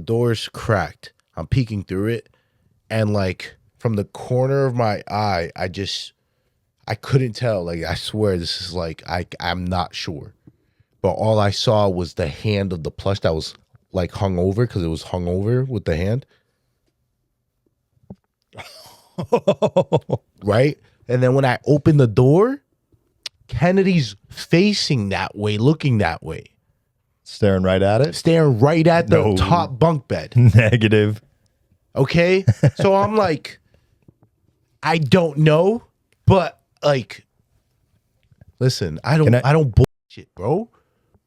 S11: door's cracked. I'm peeking through it, and like from the corner of my eye, I couldn't tell. Like I swear, this is like I'm not sure, but all I saw was the hand of the plush that was like hung over because it was hung over with the hand. Right, and then when I opened the door, Kennedy's facing that way, looking that way.
S12: Staring right at it?
S11: Staring right at the top bunk bed.
S12: Negative.
S11: Okay? So I'm like, I don't know, but like, listen, I don't bullshit, bro.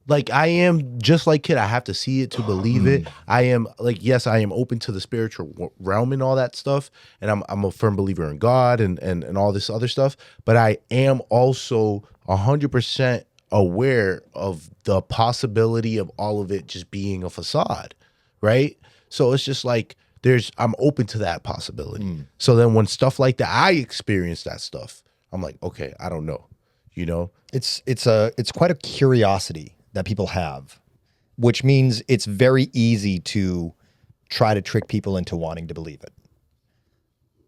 S11: Like I am just like kid. I have to see it to believe it. I am like, yes, I am open to the spiritual realm and all that stuff. And I'm a firm believer in God and all this other stuff. But I am also 100% aware of the possibility of all of it just being a facade, right? So it's just like I'm open to that possibility. So then when stuff like that, I experience that stuff, I'm like, okay, I don't know,
S12: It's quite a curiosity that people have, which means it's very easy to try to trick people into wanting to believe it.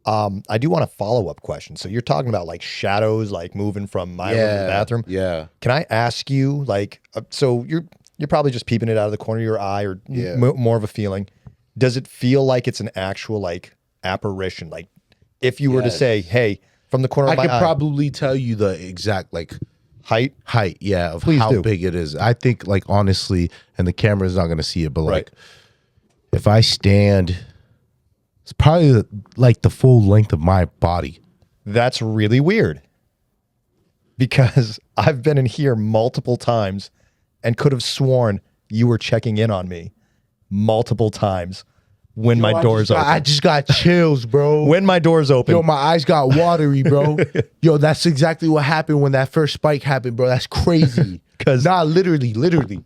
S12: I do want a follow-up question. So you're talking about like shadows, like moving from my room to the bathroom.
S11: Yeah.
S12: Can I ask you, like, so you're probably just peeping it out of the corner of your eye, or more of a feeling. Does it feel like it's an actual like apparition? Like if you were to
S11: Yes.
S12: say, hey, from the corner
S11: I
S12: of my
S11: could
S12: eye,
S11: probably tell you the exact like
S12: height,
S11: yeah, of
S12: Please
S11: how
S12: do.
S11: big it is. I think like honestly, and the camera's not gonna see it, but like if I stand, it's probably like the full length of my body.
S12: That's really weird. Because I've been in here multiple times and could have sworn you were checking in on me multiple times when my door's open.
S11: I just got chills, bro.
S12: When my door's open.
S11: Yo, my eyes got watery, bro. Yo, that's exactly what happened when that first spike happened, bro. That's crazy. Literally.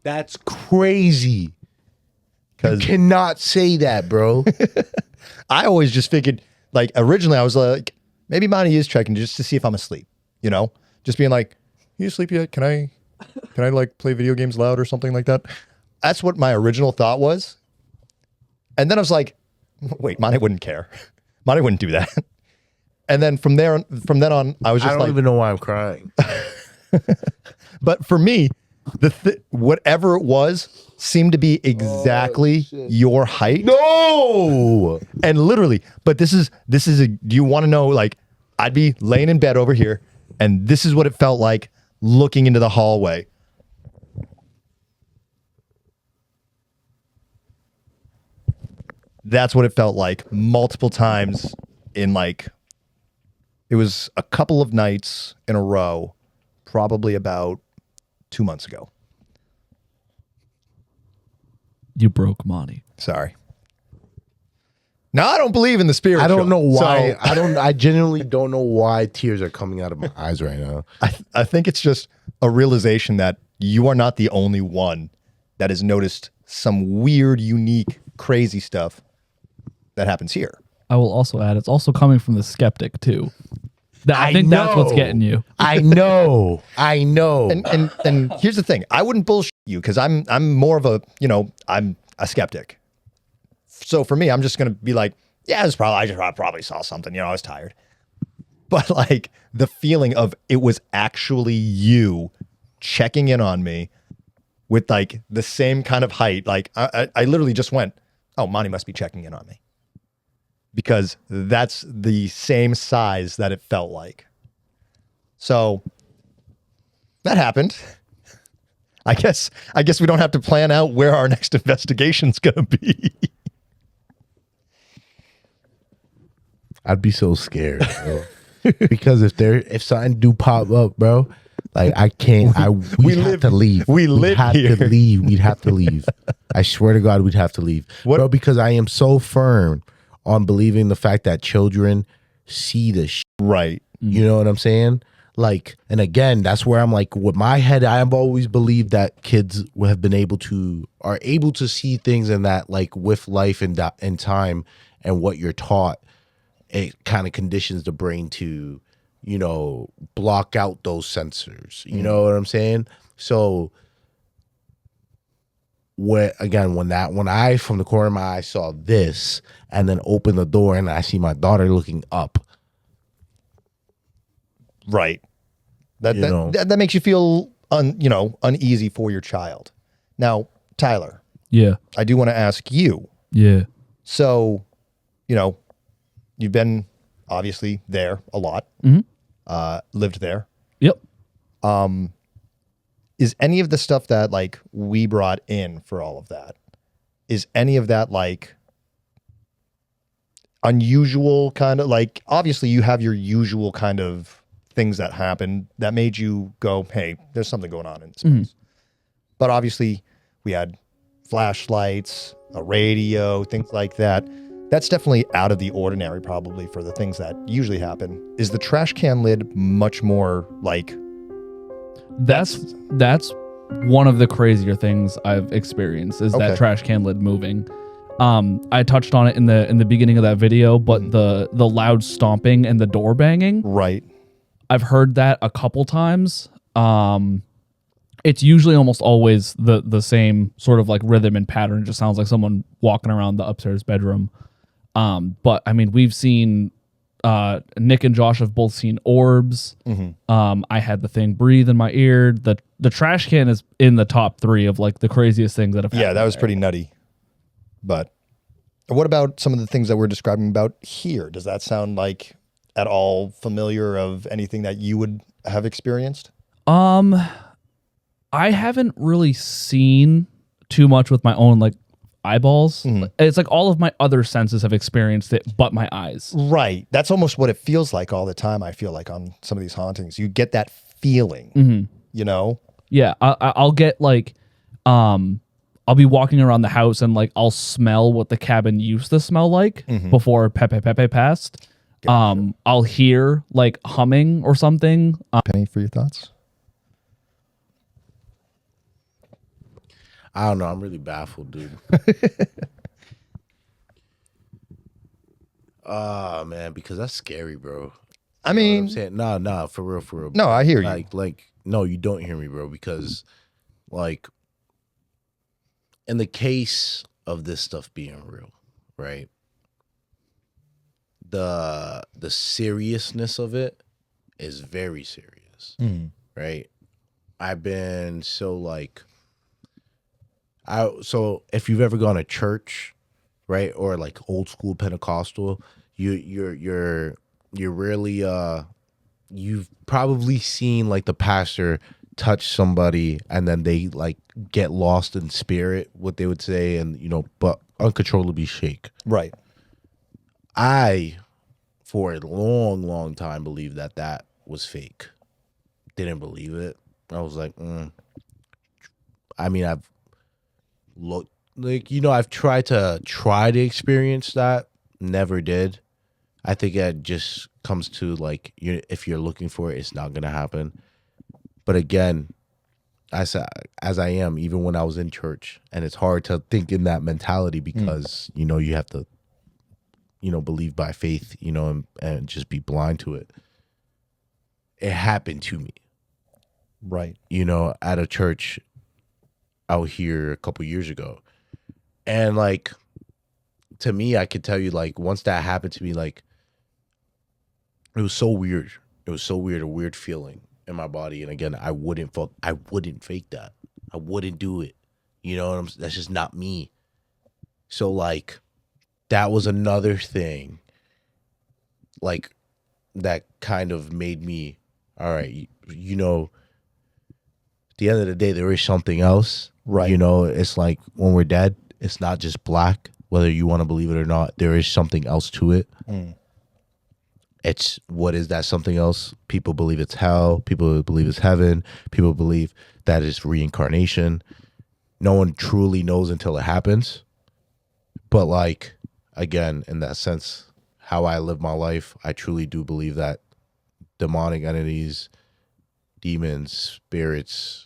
S11: That's crazy. You cannot say that, bro.
S12: I always just figured, like, originally I was like, maybe Monty is checking just to see if I'm asleep, you know? Just being like, you asleep yet? Can I like play video games loud or something like that? That's what my original thought was. And then I was like, wait, Monty wouldn't care. Monty wouldn't do that. And then from then on, I was just
S11: I don't even know why I'm crying.
S12: But for me, whatever it was seemed to be exactly your height.
S11: No.
S12: And literally, but this is do you want to know, like, I'd be laying in bed over here and this is what it felt like looking into the hallway. That's what it felt like multiple times in, like, it was a couple of nights in a row, probably about 2 months ago.
S13: You broke Monty.
S12: Sorry. Now I don't believe in the spiritual.
S11: I don't know why.
S12: so-
S11: I genuinely don't know why tears are coming out of my eyes right now.
S12: I think it's just a realization that you are not the only one that has noticed some weird, unique, crazy stuff that happens here.
S13: I will also add, it's also coming from the skeptic too. I think that's what's getting you.
S11: I know.
S12: And here's the thing. I wouldn't bullshit you because I'm more of a, I'm a skeptic. So for me, I'm just gonna be like, yeah, I probably saw something, I was tired. But like the feeling of it was actually you checking in on me with like the same kind of height. Like I literally just went, oh, Monty must be checking in on me. Because that's the same size that it felt like. So that happened. I guess we don't have to plan out where our next investigation's gonna be.
S11: I'd be so scared, bro. Because if something do pop up, bro, like I can't. We'd have to leave. We'd have to leave. I swear to God, we'd have to leave, bro. Because I am so firm on believing the fact that children see the shit.
S12: Right.
S11: You know what I'm saying? Like, and again, that's where I'm like, with my head, I have always believed that kids have been able to see things, and that like with life and time and what you're taught, it kind of conditions the brain to, block out those sensors. You know what I'm saying? So when I from the corner of my eye saw this and then opened the door and I see my daughter looking up.
S12: Right. That makes you feel uneasy for your child. Now, Tyler.
S13: Yeah.
S12: I do want to ask you.
S13: Yeah.
S12: So, you've been obviously there a lot. Lived there.
S13: Yep.
S12: Is any of the stuff that like we brought in for all of that, is any of that like unusual kind of, like, obviously you have your usual kind of things that happen that made you go, hey, there's something going on in this place. But obviously we had flashlights, a radio, things like that. That's definitely out of the ordinary probably for the things that usually happen. Is the trash can lid much more like...
S13: That's one of the crazier things I've experienced is that trash can lid moving. I touched on it in the beginning of that video, but the loud stomping and the door banging.
S12: Right.
S13: I've heard that a couple times. It's usually almost always the same sort of like rhythm and pattern. It just sounds like someone walking around the upstairs bedroom. But I mean, we've seen Nick and Josh have both seen orbs. I had the thing breathe in my ear. The trash can is in the top 3 of like the craziest things that have happened.
S12: Yeah, that was pretty nutty. But What about some of the things that we're describing about here? Does that sound like at all familiar of anything that you would have experienced?
S13: I haven't really seen too much with my own like eyeballs. It's like all of my other senses have experienced it, but my eyes.
S12: Right. That's almost what it feels like all the time. I feel like on some of these hauntings, you get that feeling, you know?
S13: Yeah. I'll get like, I'll be walking around the house and like I'll smell what the cabin used to smell like before Pepe passed. I'll hear like humming or something.
S12: Penny, for your thoughts?
S11: I don't know. I'm really baffled, dude. Man, because that's scary, bro.
S12: I mean,
S11: I'm saying, nah, for real.
S12: No, I hear you.
S11: Like, no, you don't hear me, bro. Because, like, in the case of this stuff being real, right? The seriousness of it is very serious, right? I've been so like. So if you've ever gone to church, right, or like old school Pentecostal, you're really you've probably seen like the pastor touch somebody and then they like get lost in spirit, what they would say, and but uncontrollably shake.
S12: Right.
S11: I, for a long time, believed that was fake. Didn't believe it. I was like, I mean, I've looked like I've tried to experience that, never did. I think it just comes to like if you're looking for it, it's not gonna happen. But again, as I am, even when I was in church, and it's hard to think in that mentality because you have to believe by faith, and just be blind to it. It happened to me,
S12: right?
S11: At a church out here a couple years ago. And like, to me, I could tell you, like, once that happened to me, like, it was so weird. It was so weird, a weird feeling in my body. And again, I wouldn't fake that. I wouldn't do it. That's just not me. So like, that was another thing, like, that kind of made me, all right, at the end of the day, there is something else. Right. It's like when we're dead, it's not just black, whether you want to believe it or not. There is something else to it. It's, what is that something else? People believe it's hell. People believe it's heaven. People believe that it's reincarnation. No one truly knows until it happens. But like, again, in that sense, how I live my life, I truly do believe that demonic entities, demons, spirits,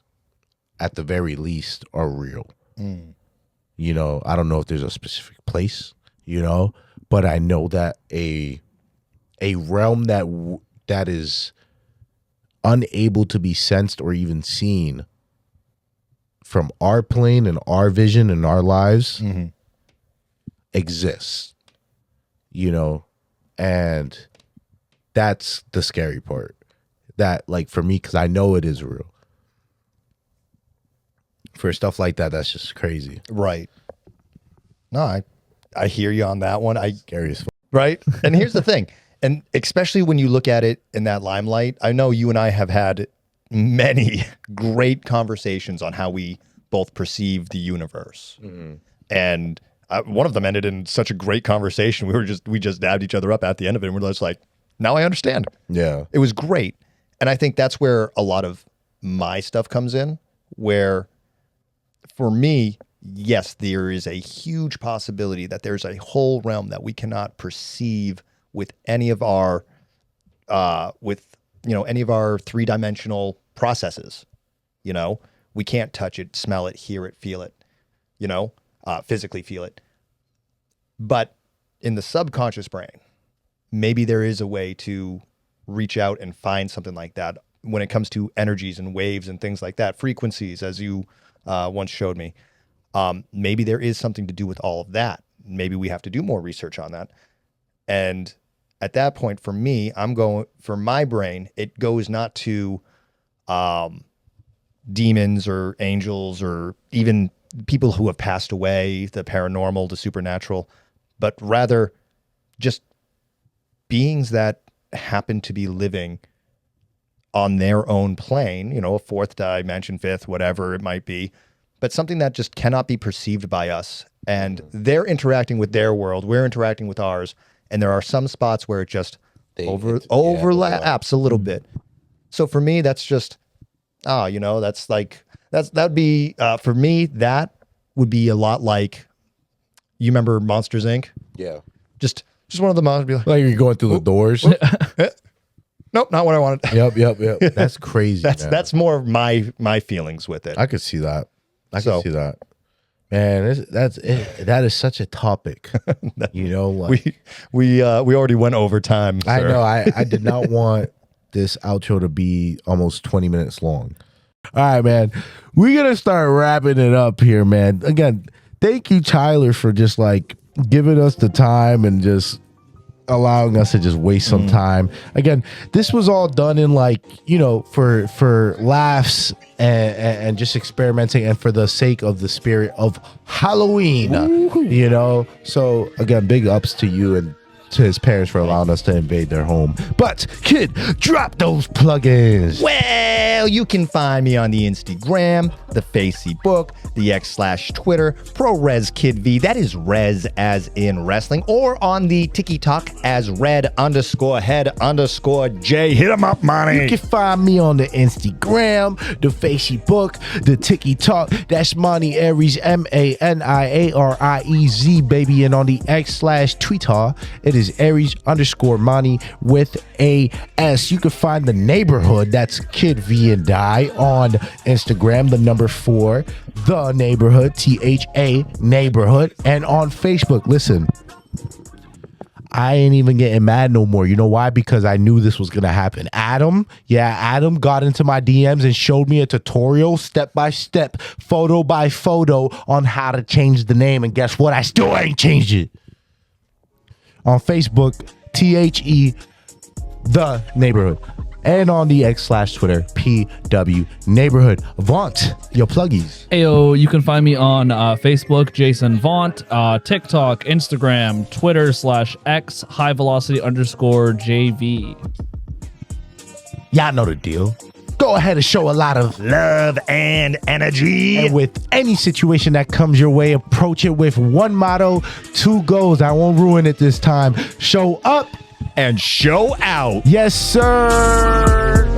S11: at the very least, are real. I don't know if there's a specific place, but I know that a realm that is unable to be sensed or even seen from our plane and our vision and our lives exists, and that's the scary part. That, like, for me, because I know it is real. For stuff like that, that's just crazy.
S12: Right. No, I hear you on that one.
S11: Scary as fuck.
S12: Right. And here's the thing. And especially when you look at it in that limelight, I know you and I have had many great conversations on how we both perceive the universe. And one of them ended in such a great conversation. We just dabbed each other up at the end of it. And we're just like, now I understand.
S11: Yeah.
S12: It was great. And I think that's where a lot of my stuff comes in, where for me, yes, there is a huge possibility that there's a whole realm that we cannot perceive with any of our any of our three-dimensional processes. We can't touch it, smell it, hear it, feel it, physically feel it. But in the subconscious brain, maybe there is a way to reach out and find something like that when it comes to energies and waves and things like that, frequencies, as you once showed me. Maybe there is something to do with all of that. Maybe we have to do more research on that. And at that point, for me, for my brain, it goes not to demons or angels or even people who have passed away, the paranormal, the supernatural, but rather just beings that happen to be living on their own plane, a fourth dimension, fifth, whatever it might be, but something that just cannot be perceived by us. And they're interacting with their world, we're interacting with ours, and there are some spots where it just overlaps a little bit. So for me, that's just, that'd be, for me, that would be a lot like, you remember Monsters, Inc.?
S11: Yeah.
S12: Just one of the monsters be
S11: like you're going through the doors.
S12: Nope, not what I wanted.
S11: Yep. That's crazy.
S12: That's more of my feelings with it.
S11: I could see that. I can see that. Man, that is such a topic.
S12: We already went over time.
S11: I
S12: sir.
S11: know. I did not want this outro to be almost 20 minutes long. All right, man. We're gonna start wrapping it up here, man. Again, thank you, Tyler, for just like giving us the time and just allowing us to just waste some time. Again, this was all done in like, for laughs and just experimenting and for the sake of the spirit of Halloween. So again, big ups to you and to his parents for allowing us to invade their home. But kid, drop those plugins.
S12: Well, you can find me on the Instagram, the Facebook, the X/Twitter, ProResKidV, that is Res as in wrestling, or on the TikTok as Red_Head_J. Hit 'em up, money.
S11: You can find me on the Instagram, the Facebook, the TikTok. That's Monty Aries, MANIARIEZ, baby. And on the X/Twitter, it is Aries_Monty with a S. You can find the neighborhood, that's Kid V and I, on Instagram, the number 4, the neighborhood, THA neighborhood, and on Facebook. Listen, I ain't even getting mad no more. You know why? Because I knew this was gonna happen. Adam got into my DMs and showed me a tutorial, step by step, photo by photo, on how to change the name. And guess what? I still ain't changed it. On Facebook, THE the neighborhood, and on the X/Twitter, PW neighborhood. Vaunt, your pluggies.
S13: Ayo, you can find me on Facebook, Jason Vaunt, TikTok, Instagram, Twitter /X, _JV.
S11: Y'all know the deal. Go ahead and show a lot of
S12: love and energy.
S11: And with any situation that comes your way, approach it with one motto, 2 goals. I won't ruin it this time. Show up
S12: and show out.
S11: Yes, sir.